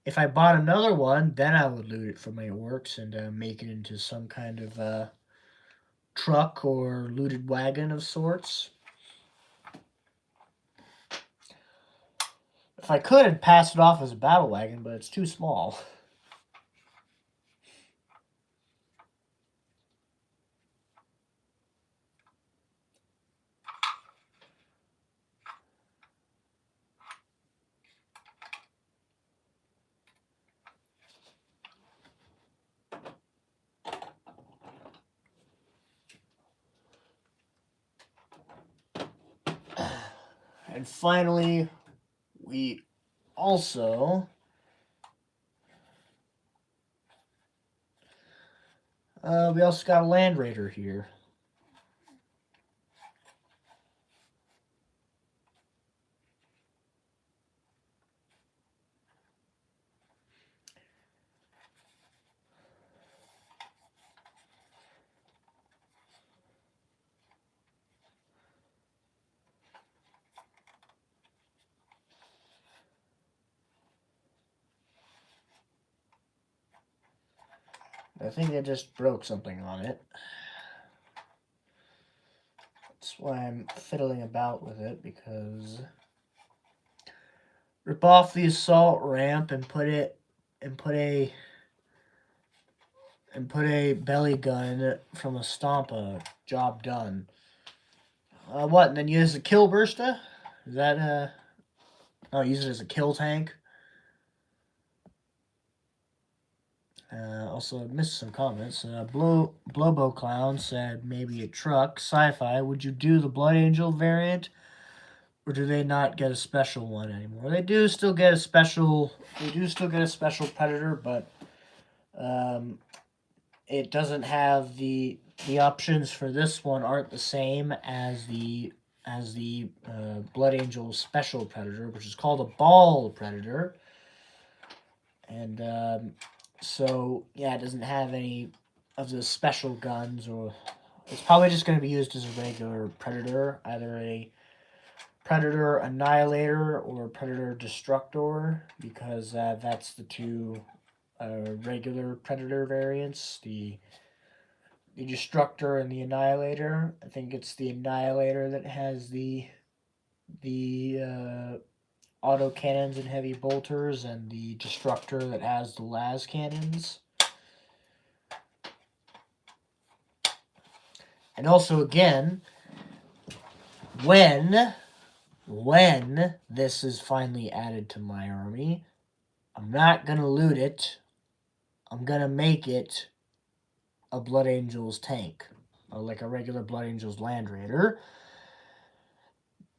If I bought another one, then I would loot it for my orcs and make it into some kind of truck or looted wagon of sorts. If I could, I'd pass it off as a battle wagon, but it's too small. And finally, we also got a Land Raider here. I think I just broke something on it. That's why I'm fiddling about with it, because rip off the assault ramp and put a belly gun from a Stompa. Job done. What? And then use the kill burster? Is that oh, use it as a kill tank. Also missed some comments. Blobo Clown said maybe a truck. Sci-fi. Would you do the Blood Angel variant, or do they not get a special one anymore? They do still get a special. They do still get a special Predator, but it doesn't have the options for this one aren't the same as the Blood Angel special Predator, which is called a Ball Predator. And so, yeah, it doesn't have any of the special guns, or it's probably just going to be used as a regular Predator, either a Predator Annihilator or Predator Destructor, because that's the two regular Predator variants, the Destructor and the Annihilator. I think it's the Annihilator that has the auto cannons and heavy bolters, and the Destructor that has the las cannons. And also, again, when this is finally added to my army, I'm not going to loot it. I'm going to make it a Blood Angels tank, like a regular Blood Angels Land Raider.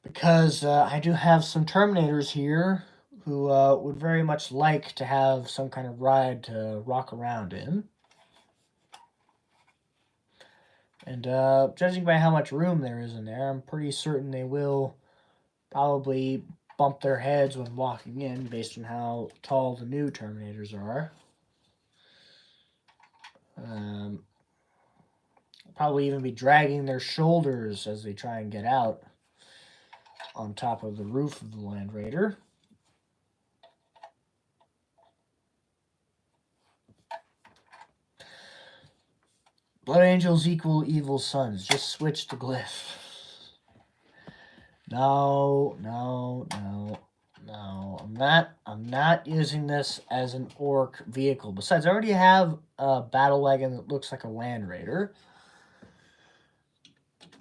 Because I do have some Terminators here who would very much like to have some kind of ride to rock around in. And judging by how much room there is in there, I'm pretty certain they will probably bump their heads when walking in based on how tall the new Terminators are. Probably even be dragging their shoulders as they try and get out on top of the roof of the Land Raider. Blood Angels equal evil sons. Just switch the glyph. No. I'm not using this as an orc vehicle. Besides, I already have a battle wagon that looks like a Land Raider.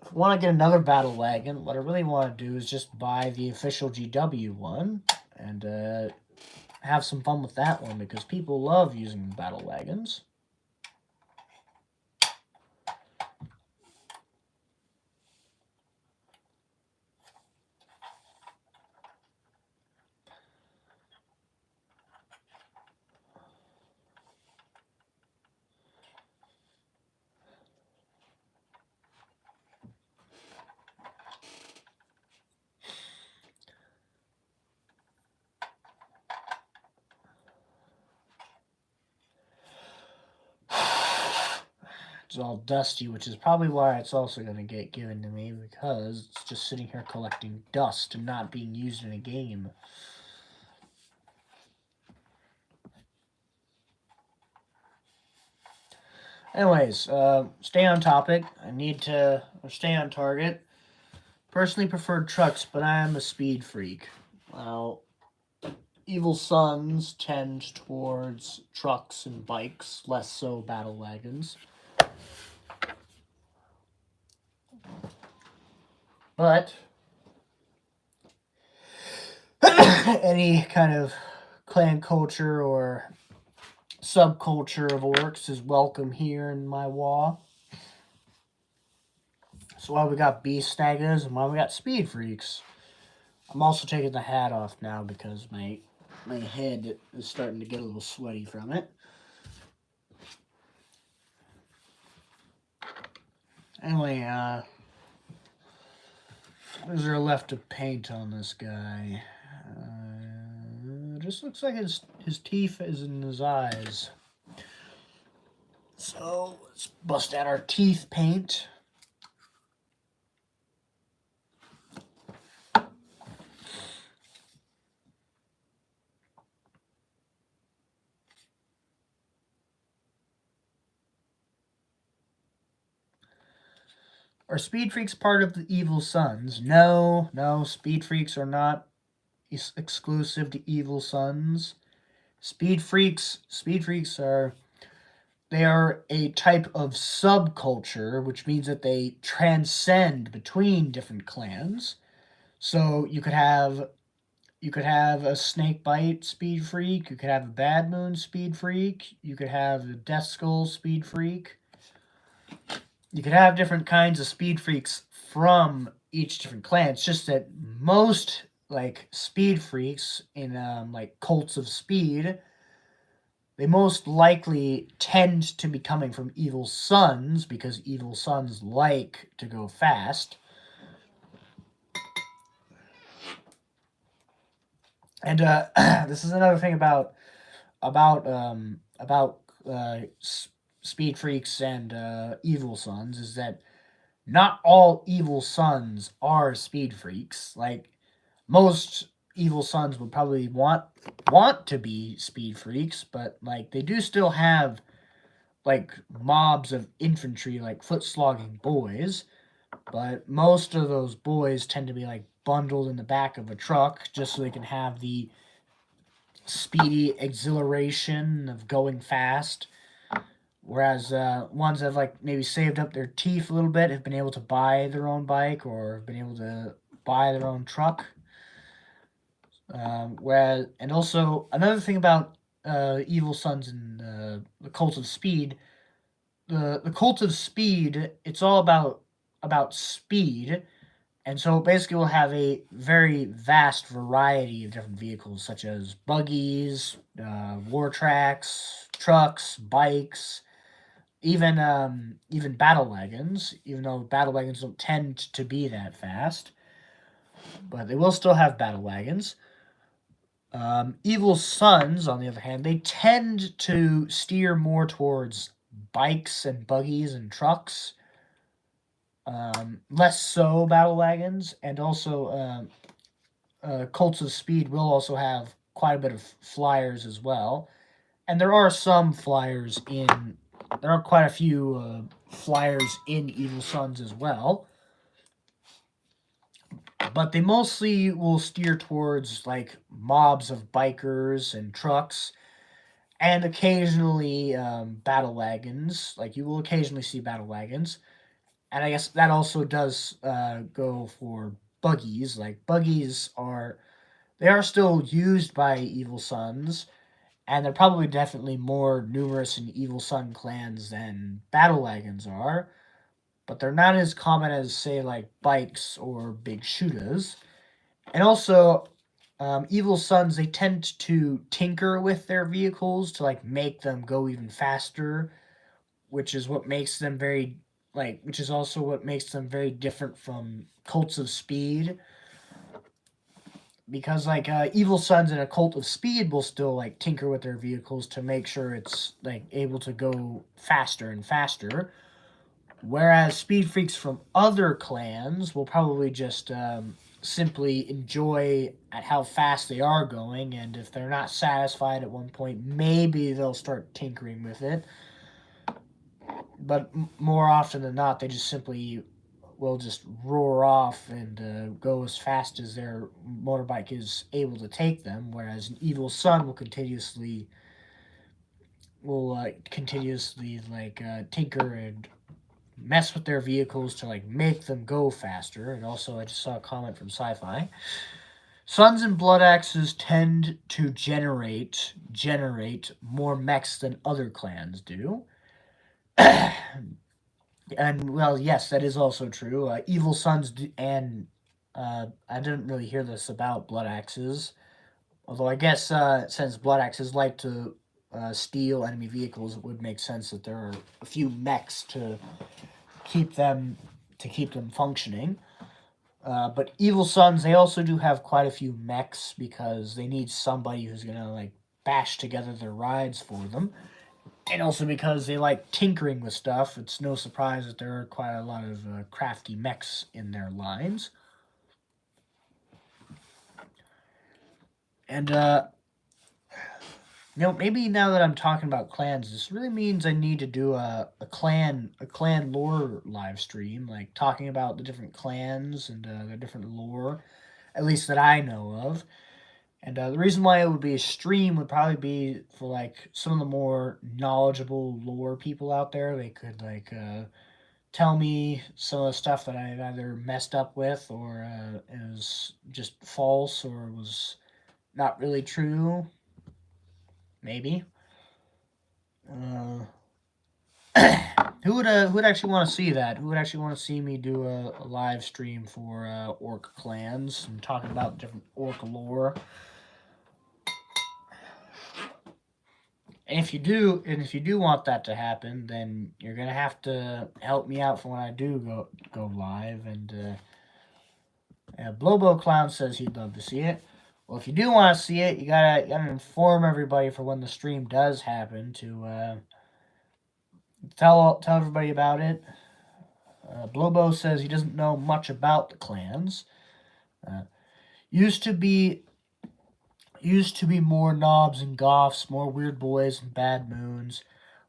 If I want to get another battle wagon, what I really want to do is just buy the official GW one and have some fun with that one, because people love using battle wagons. It's all dusty, which is probably why it's also going to get given to me, because it's just sitting here collecting dust and not being used in a game. Anyways, stay on topic. I need to stay on target. Personally preferred trucks, but I am a speed freak. Well, evil sons tend towards trucks and bikes, less so battle wagons. But any kind of clan culture or subculture of orcs is welcome here in my wall. So why we got beast snaggers and why we got speed freaks. I'm also taking the hat off now because my head is starting to get a little sweaty from it. Anyway, what is there left to paint on this guy? Just looks like his teeth is in his eyes. So let's bust out our teeth paint. Are speed freaks part of the evil sons? No, speed freaks are not exclusive to evil sons. Speed freaks are a type of subculture, which means that they transcend between different clans. So you could have a snakebite speed freak, you could have a bad moon speed freak, you could have a death skull speed freak. You could have different kinds of speed freaks from each different clan. It's just that most like speed freaks in like cults of speed, they most likely tend to be coming from evil sons because evil sons like to go fast. And this is another thing about speed freaks and evil sons is that not all evil sons are speed freaks. Like most evil sons would probably want to be speed freaks, but like they do still have like mobs of infantry, like foot slogging boys, but most of those boys tend to be like bundled in the back of a truck just so they can have the speedy exhilaration of going fast. Whereas ones that have like maybe saved up their teeth a little bit have been able to buy their own bike or have been able to buy their own truck. Whereas, and also another thing about evil sons and the cult of speed, the cult of speed, it's all about speed, and so basically we'll have a very vast variety of different vehicles, such as buggies, war tracks, trucks, bikes, even battle wagons. Even though battle wagons don't tend to be that fast, but they will still have battle wagons. Evil sons, on the other hand, they tend to steer more towards bikes and buggies and trucks, less so battle wagons, and also cults of speed will also have quite a bit of flyers as well. And there are some flyers in. There are quite a few flyers in Evil Sons as well. But they mostly will steer towards like mobs of bikers and trucks, and occasionally battle wagons. Like you will occasionally see battle wagons, and I guess that also does go for buggies. Like buggies are still used by Evil Sons, and they're probably definitely more numerous in Evil Sun clans than battle wagons are. But they're not as common as say like bikes or big shooters. And also, evil sons, they tend to tinker with their vehicles to like make them go even faster, which is what makes them which is also what makes them very different from cults of speed. Because like evil sons in a cult of speed will still like tinker with their vehicles to make sure it's like able to go faster and faster. Whereas speed freaks from other clans will probably just simply enjoy at how fast they are going, and if they're not satisfied at one point, maybe they'll start tinkering with it. But more often than not, they just simply will just roar off and go as fast as their motorbike is able to take them. Whereas an evil son will continuously tinker and mess with their vehicles to like make them go faster. And also, I just saw a comment from Sci-Fi. Suns and Blood Axes tend to generate more mechs than other clans do. And well, yes, that is also true. Evil Sons and I didn't really hear this about Blood Axes, although I guess since Blood Axes like to steal enemy vehicles, it would make sense that there are a few mechs to keep them functioning. But Evil Sons, they also do have quite a few mechs because they need somebody who's gonna like bash together their rides for them. And also because they like tinkering with stuff, it's no surprise that there are quite a lot of crafty mechs in their lines. And You know, maybe now that I'm talking about clans, this really means I need to do a clan lore live stream, like talking about the different clans and the different lore, at least that I know of. And the reason why it would be a stream would probably be for like some of the more knowledgeable lore people out there. They could like tell me some of the stuff that I've either messed up with or is just false or was not really true. Maybe. Uh, who would actually want to see that? Who would actually want to see me do a live stream for orc clans and talking about different orc lore? And if you do want that to happen, then you're gonna have to help me out for when I do go live. And Blobo Clown says he'd love to see it. Well, if you do want to see it, you gotta inform everybody for when the stream does happen to tell everybody about it. Blobo says he doesn't know much about the clans. Uh, used to be more knobs and goths, more weird boys and bad moons,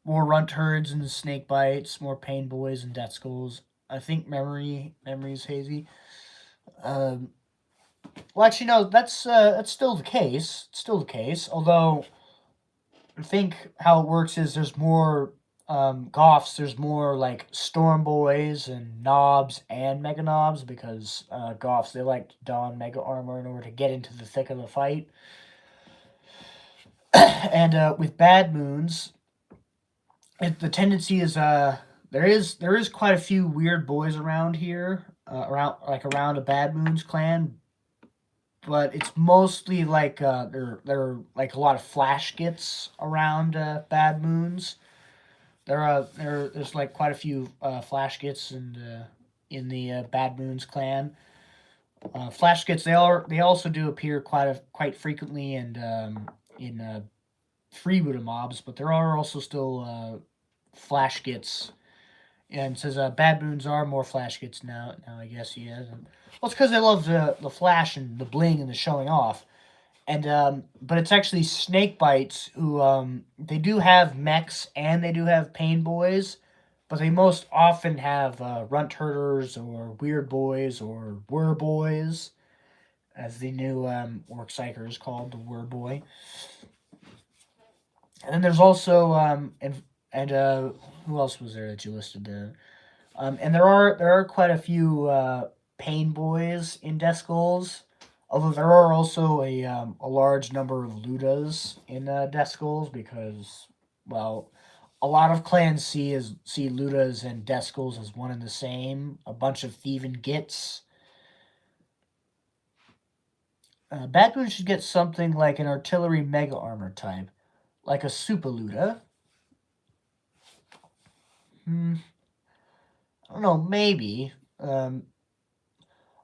more runt herds and snake bites, more pain boys and death skulls. I think memory's hazy. Well, actually, no, that's still the case. It's still the case. Although I think how it works is there's more goths. There's more like storm boys and knobs and mega knobs because goths they like to don mega armor in order to get into the thick of the fight. And with bad moons, the tendency is there is quite a few weird boys around here, around a bad moons clan, but it's mostly like there like a lot of flash gits around bad moons. There's like quite a few flash gits in the bad moons clan. Flash gits they also do appear quite frequently and in freebooter mobs, but there are also still flash gits. And it says bad moons are more flash gits now. Now I guess he is. And, well, it's because they love the flash and the bling and the showing off. And but it's actually snake bites who they do have mechs and they do have pain boys, but they most often have runt herders or weird boys or were boys, as the new orc psyker is called, the were boy. And then there's also and who else was there that you listed there? And there are quite a few pain boys in Death Skulls, although there are also a large number of Ludas in Death Skulls because, well, a lot of clans see Ludas and Death Skulls as one and the same. A bunch of thieving gits. Bad Moon should get something like an artillery mega armor type, like a Super Luda. I don't know, maybe.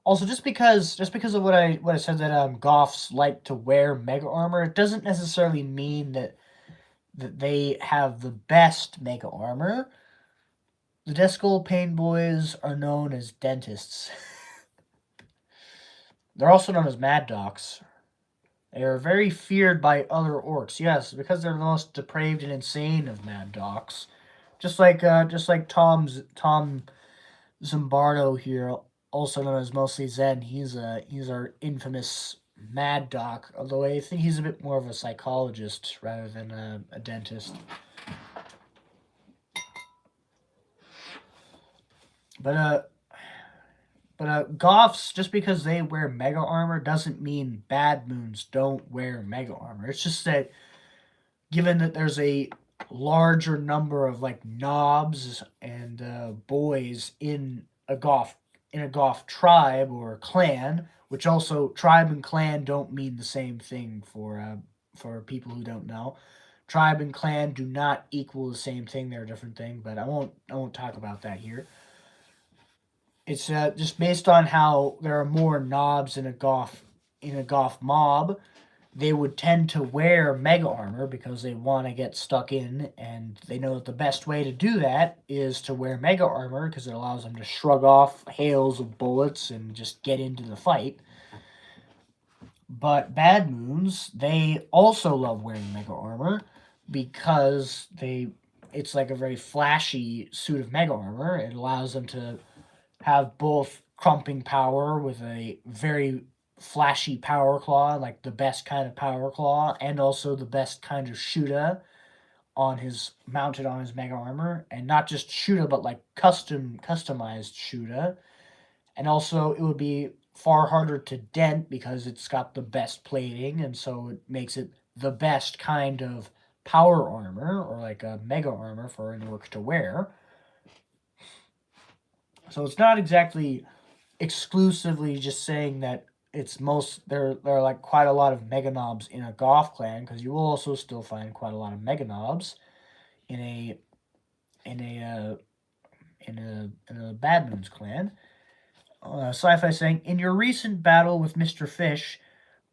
Also, just because of what I said that goths like to wear mega armor, it doesn't necessarily mean that they have the best mega armor. The Death Skull Pain Boys are known as dentists. They're also known as Mad Docs. They are very feared by other orcs. Yes, because they're the most depraved and insane of Mad Docs. Just like Tom Zimbardo here, also known as Mostly Zen. He's our infamous Mad Doc, although I think he's a bit more of a psychologist rather than a dentist. But goths, just because they wear mega armor doesn't mean bad moons don't wear mega armor. It's just that given that there's a larger number of like knobs and boys in a goth tribe or clan, which also tribe and clan don't mean the same thing for people who don't know. Tribe and clan do not equal the same thing; they're a different thing. But I won't talk about that here. It's just based on how there are more knobs in a goth mob. They would tend to wear mega armor because they want to get stuck in, and they know that the best way to do that is to wear mega armor because it allows them to shrug off hails of bullets and just get into the fight. But bad moons, they also love wearing mega armor because it's like a very flashy suit of mega armor. It allows them to have both crumping power with a very flashy power claw, like the best kind of power claw, and also the best kind of shooter on his mounted on his mega armor, and not just shooter, but like customized shooter. And also, it would be far harder to dent because it's got the best plating, and so it makes it the best kind of power armor or like a mega armor for an orc to wear. So it's not exactly exclusively just saying that it's there are like quite a lot of mega knobs in a goth clan, because you will also still find quite a lot of mega knobs in a in a in a Bad Moons clan. Sci-fi saying, in your recent battle with Mr. Fish,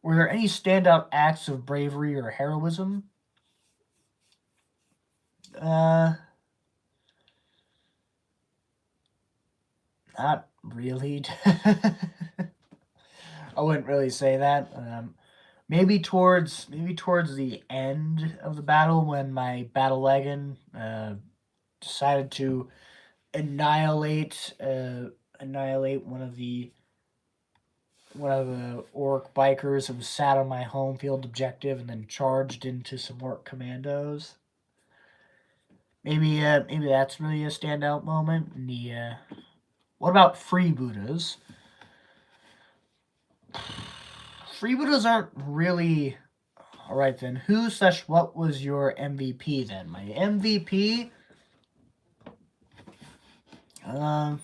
were there any standout acts of bravery or heroism? Uh, Not really. I wouldn't really say that. Maybe towards the end of the battle, when my battle wagon decided to annihilate annihilate one of the orc bikers who sat on my home field objective and then charged into some orc commandos. Maybe that's really a standout moment. What about freebooters? Freebooters aren't really. All right then. What was your MVP then? My MVP. Um,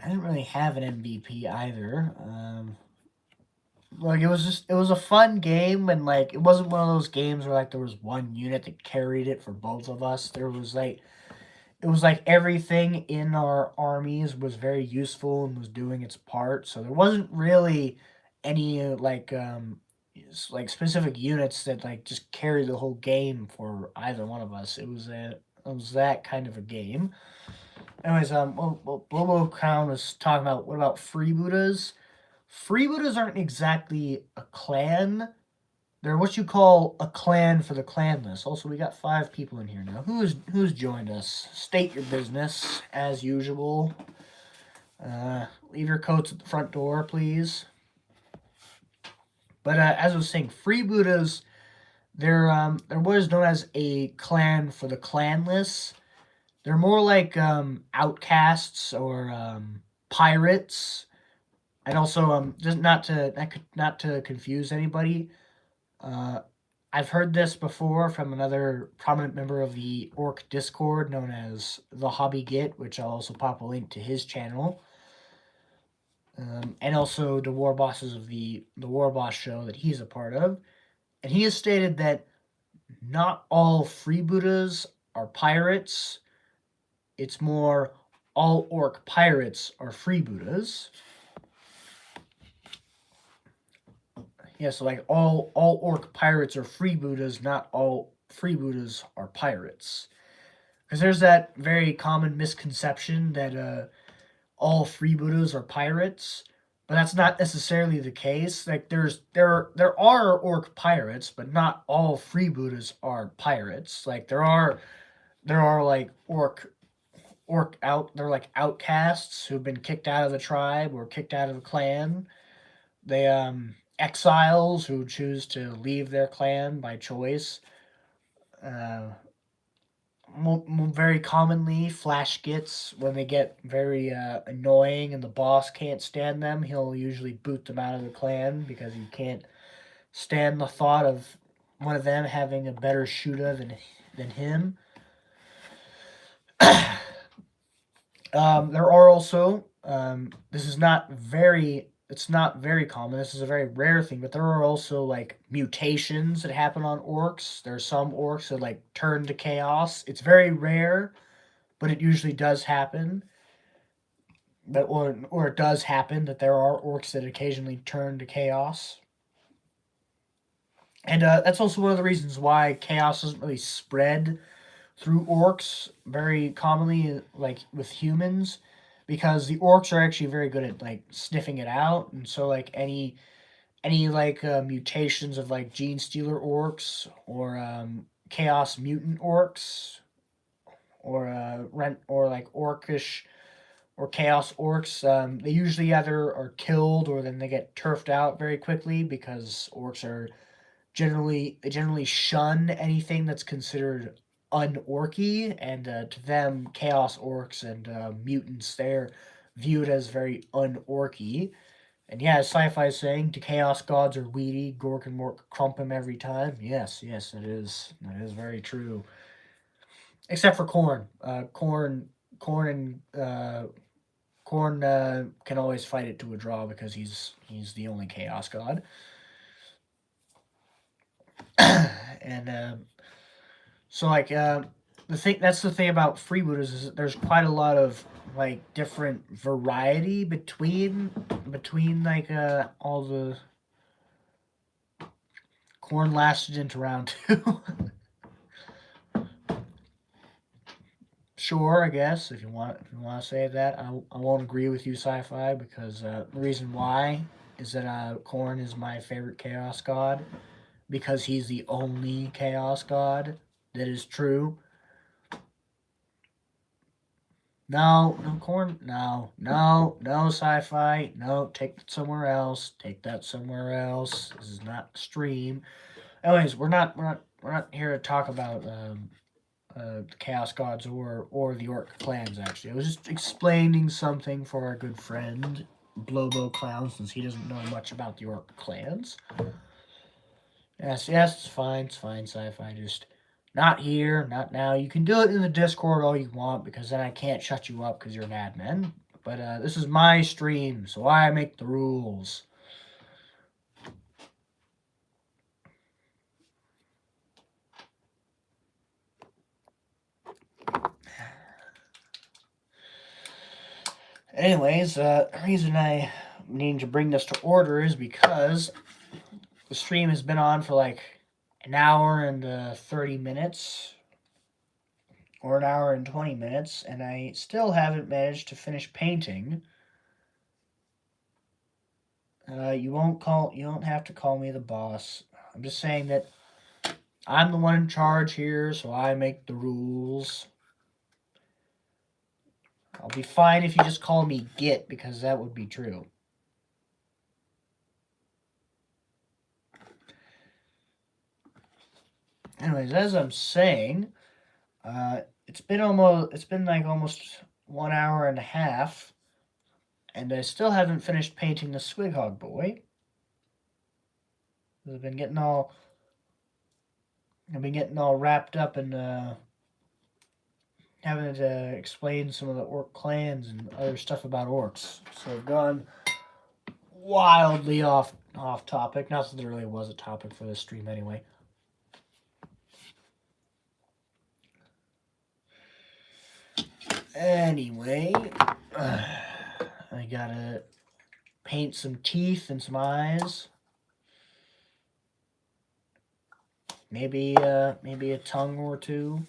I didn't really have an MVP either. Like it was a fun game, and like it wasn't one of those games where like there was one unit that carried it for both of us. It was like everything in our armies was very useful and was doing its part. So there wasn't really any like specific units that like just carried the whole game for either one of us. It was that kind of a game. Anyways, Bobo Crown was talking about, what about freebooters? Freebooters aren't exactly a clan. They're what you call a clan for the clanless. Also, we got 5 people in here now. Who's joined us? State your business as usual. Leave your coats at the front door, please. But as I was saying, freebooters, they're what is known as a clan for the clanless. They're more like outcasts or pirates, and also just not to confuse anybody. Uh, I've heard this before from another prominent member of the Orc Discord known as the Hobby Git, which I'll also pop a link to his channel, and also the War Bosses of the War Boss show that he's a part of. And he has stated that not all freebooters are pirates. It's more all orc pirates are freebooters. Yeah, so like all orc pirates are freebooters, not all freebooters are pirates. Because there's that very common misconception that all freebooters are pirates, but that's not necessarily the case. Like there are orc pirates, but not all freebooters are pirates. Like there are like they're like outcasts who've been kicked out of the tribe or kicked out of the clan. They exiles who choose to leave their clan by choice. Uh, Very commonly, flash gitz, when they get very annoying and the boss can't stand them, he'll usually boot them out of the clan because he can't stand the thought of one of them having a better shooter than him. There are also this is not very it's not very common. This is a very rare thing, but there are also like mutations that happen on orcs. There are some orcs that like turn to chaos. It's very rare, but it usually does happen. But or it does happen that there are orcs that occasionally turn to chaos. And that's also one of the reasons why chaos doesn't really spread through orcs very commonly, like with humans, because the orcs are actually very good at like sniffing it out, and so like any like mutations of like gene stealer orcs or chaos mutant orcs or rent or like orcish or chaos orcs, they usually either are killed or then they get turfed out very quickly because orcs are generally shun anything that's considered unorky, and to them, chaos orcs and mutants, they're viewed as very unorky. And yeah, as sci-fi is saying, the chaos gods are weedy, Gork and Mork crump him every time. Yes, yes, it is. That is very true. Except for Corn. Corn and Corn can always fight it to a draw because he's the only chaos god. And so like that's the thing about freebooters is that there's quite a lot of like different variety between like all the Corn lasted into round 2. Sure, I guess if you want to say that, I won't agree with you, sci-fi, because the reason why is that Corn is my favorite chaos god because he's the only chaos god that is true. No, Corn, no, sci-fi, no, take that somewhere else. Take that somewhere else. This is not stream. Anyways, we're not here to talk about the Chaos Gods or the Orc clans. Actually, I was just explaining something for our good friend Blobo Clown, since he doesn't know much about the Orc clans. Yes, it's fine, sci-fi. Just not here, not now. You can do it in the Discord all you want, because then I can't shut you up because you're an admin. But this is my stream, so I make the rules. Anyways, the reason I need to bring this to order is because the stream has been on for like an hour and 30 minutes, or an hour and 20 minutes, and I still haven't managed to finish painting. You don't have to call me the boss. I'm just saying that I'm the one in charge here, so I make the rules. I'll be fine if you just call me Git, because that would be true. Anyways, as I'm saying, it's been like almost 1 hour and a half, and I still haven't finished painting the Squighog boy. I've been getting all wrapped up in having to explain some of the orc clans and other stuff about orcs. So I've gone wildly off topic. Not that there really was a topic for this stream anyway. Anyway, I gotta paint some teeth and some eyes. Maybe a tongue or two.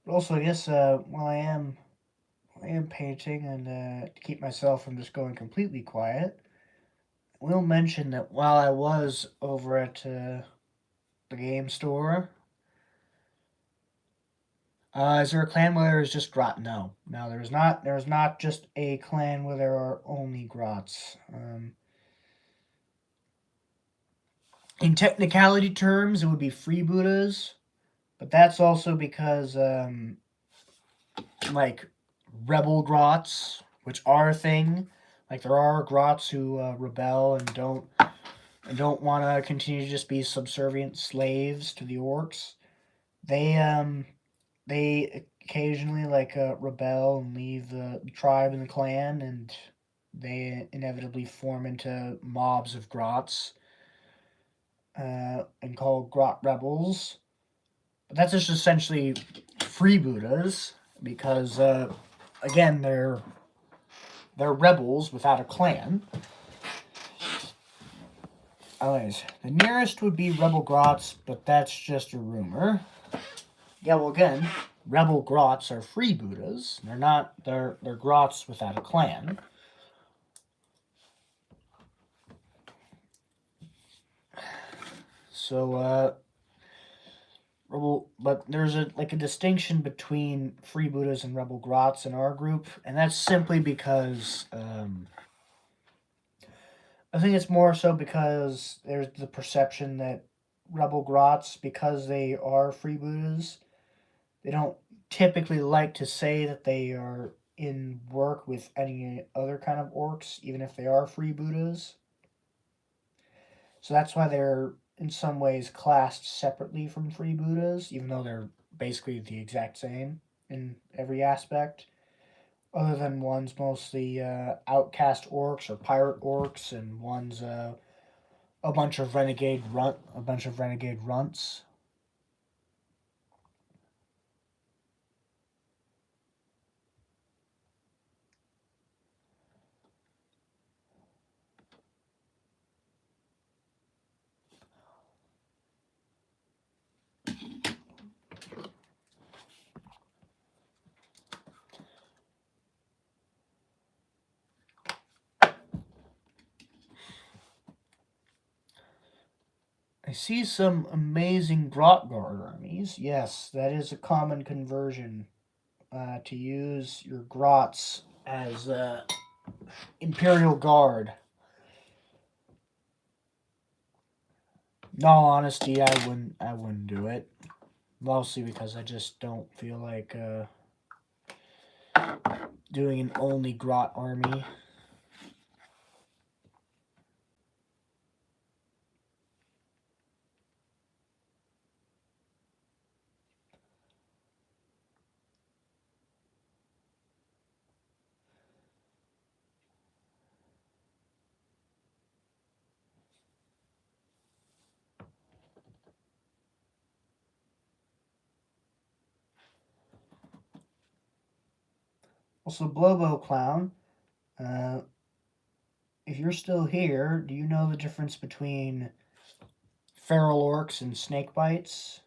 But also, I guess while I am I am painting, and to keep myself from just going completely quiet, I will mention that while I was over at the game store, is there a clan where there is just grot? No, no, there's not. There's not just a clan where there are only grots. In technicality terms, it would be freebooters, but that's also because like rebel grots, which are a thing. Like there are grots who rebel and don't want to continue to just be subservient slaves to the orcs. They occasionally rebel and leave the tribe and the clan, and they inevitably form into mobs of grots and called grot rebels. But that's just essentially freebooters because again they're rebels without a clan. Anyways, the nearest would be rebel grots, but that's just a rumor. Yeah, well, again, rebel grots are freebooters. They're not. They're grots without a clan. So, but there's a distinction between freebooters and rebel grots in our group, and that's simply because I think it's more so because there's the perception that rebel grots, because they are freebooters, they don't typically like to say that they are in work with any other kind of orcs, even if they are freebooters. So that's why they're in some ways classed separately from freebooters, even though they're basically the exact same in every aspect. Other than one's mostly outcast orcs or pirate orcs, and one's a bunch of renegade runts. I see some amazing Grotguard armies. Yes, that is a common conversion to use your grots as Imperial Guard. In all honesty, I wouldn't do it. Mostly because I just don't feel like doing an only grot army. Also, Blobo Clown, uh, if you're still here, do you know the difference between feral orcs and snake bites?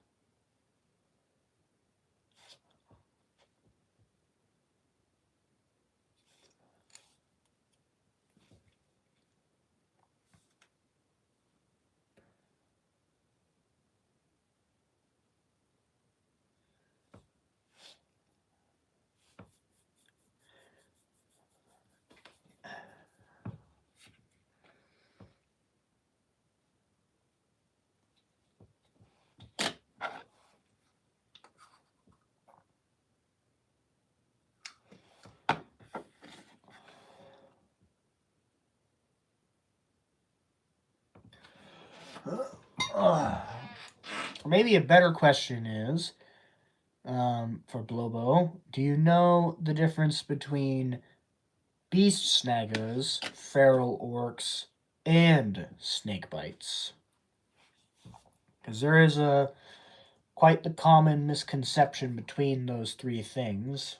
Or maybe a better question is, for Blobo, do you know the difference between beast snaggers, feral orcs, and snake bites? Because there is a quite the common misconception between those three things.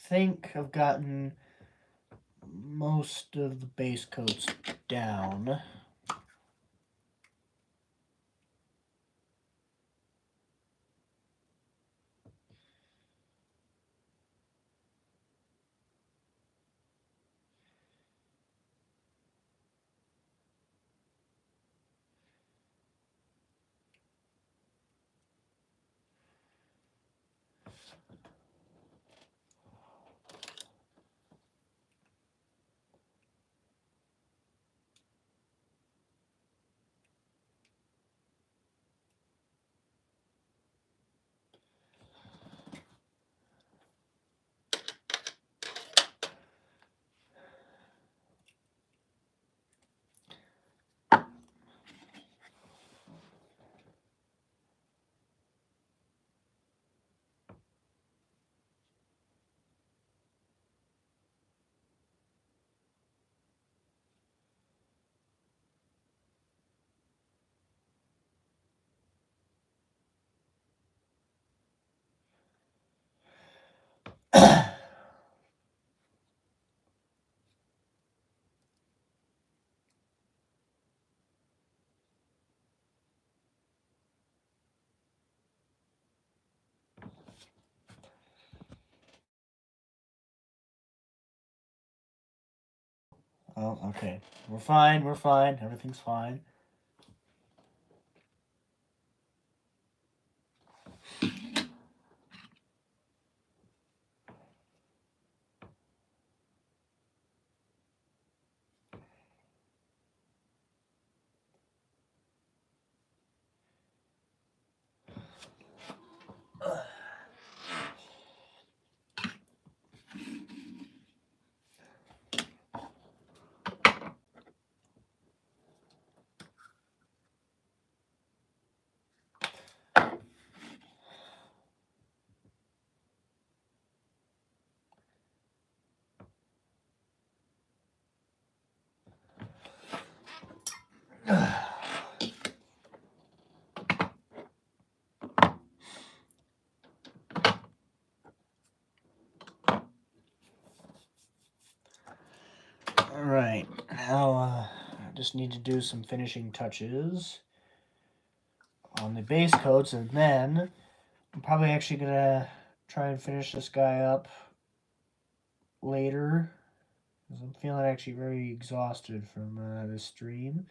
think I've gotten most of the base coats down. Oh, okay. We're fine, everything's fine. Alright, now I just need to do some finishing touches on the base coats, and then I'm probably actually gonna try and finish this guy up later, because I'm feeling actually very exhausted from this stream.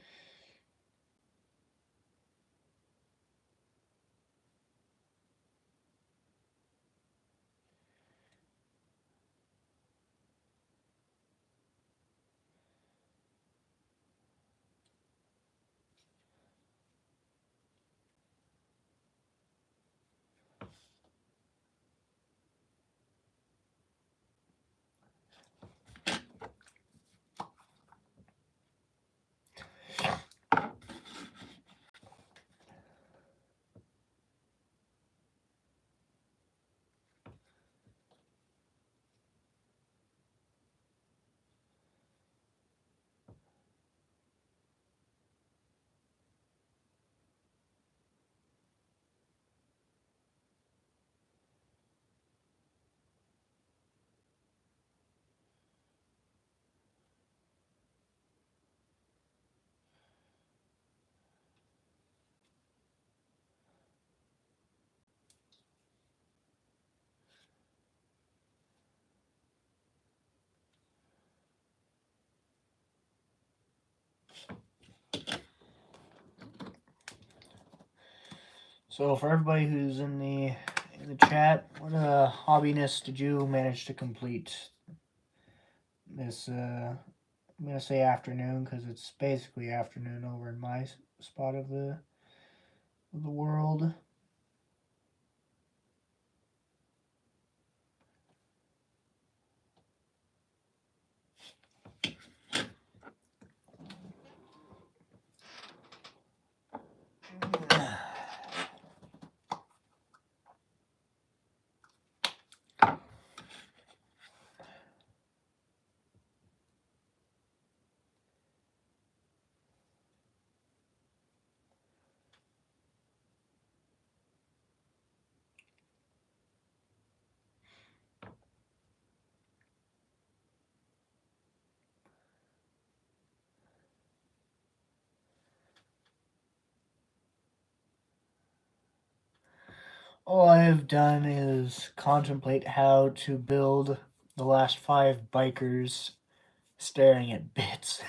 So for everybody who's in the chat, what hobbiness did you manage to complete this I'm gonna say afternoon, because it's basically afternoon over in my spot of the world. All I have done is contemplate how to build the last 5 bikers staring at bits.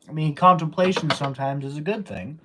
I mean, contemplation sometimes is a good thing.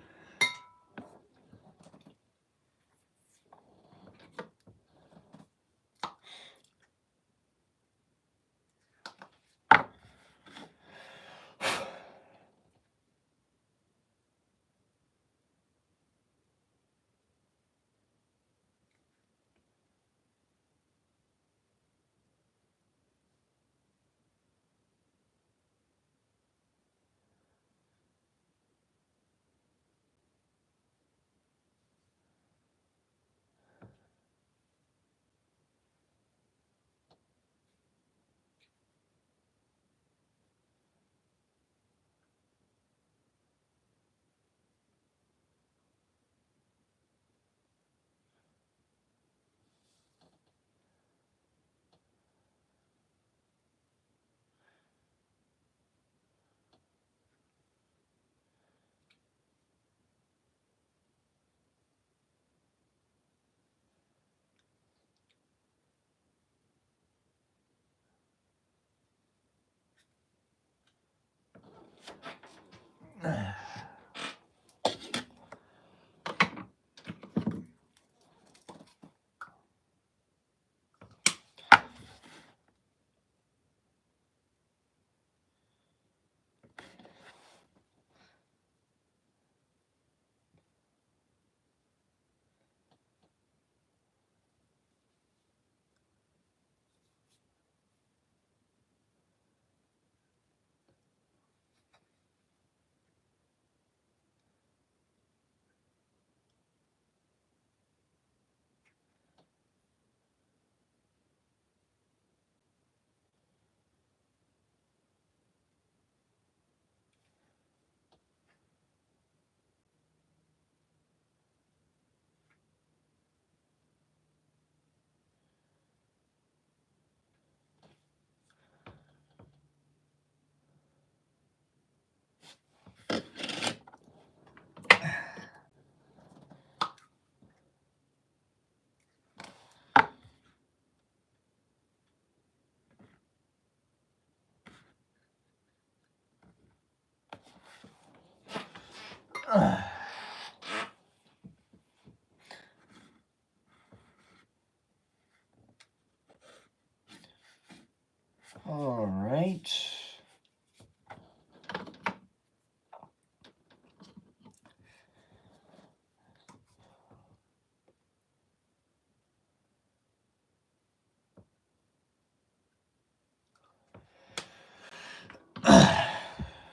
All right.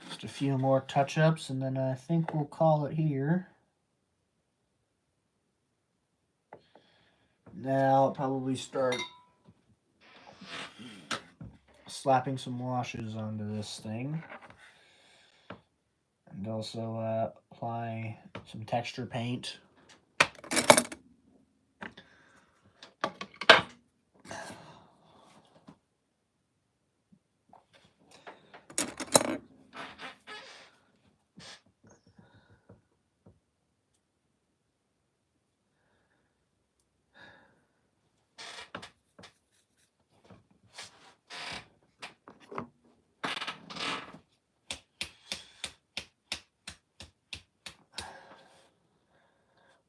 Just a few more touch-ups, and then I think we'll call it here. Now I'll probably start slapping some washes onto this thing. And also apply some texture paint.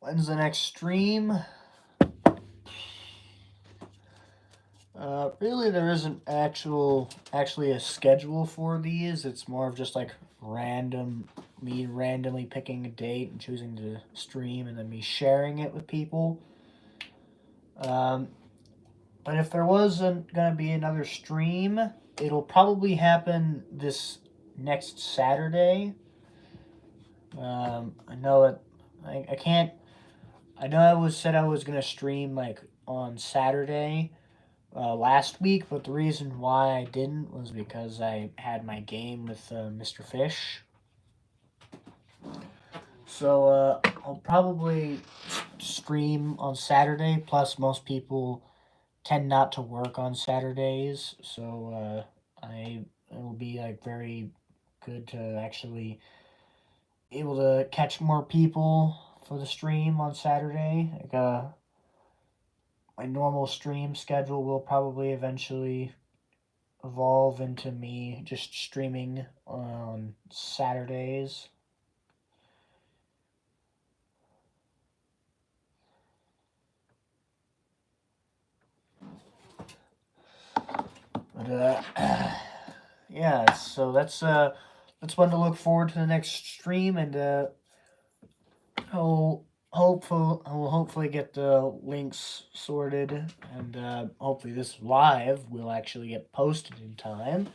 When's the next stream? Really, there isn't actually a schedule for these. It's more of just like me randomly picking a date and choosing to stream, and then me sharing it with people. But if there wasn't gonna be another stream, it'll probably happen this next Saturday. I know it. I can't. I know said I was gonna stream like on Saturday last week, but the reason why I didn't was because I had my game with Mr. Fish. So I'll probably stream on Saturday. Plus, most people tend not to work on Saturdays, so it'll be like very good to actually able to catch more people for the stream on Saturday. Like, my normal stream schedule will probably eventually evolve into me just streaming on Saturdays. But yeah, so that's one to look forward to the next stream, and I'll hopefully get the links sorted, and hopefully this live will actually get posted in time.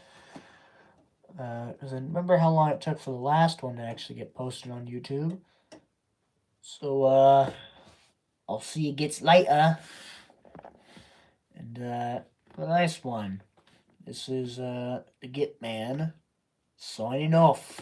Because I remember how long it took for the last one to actually get posted on YouTube. So I'll see you gits later, and a nice one. This is the Git Man signing off.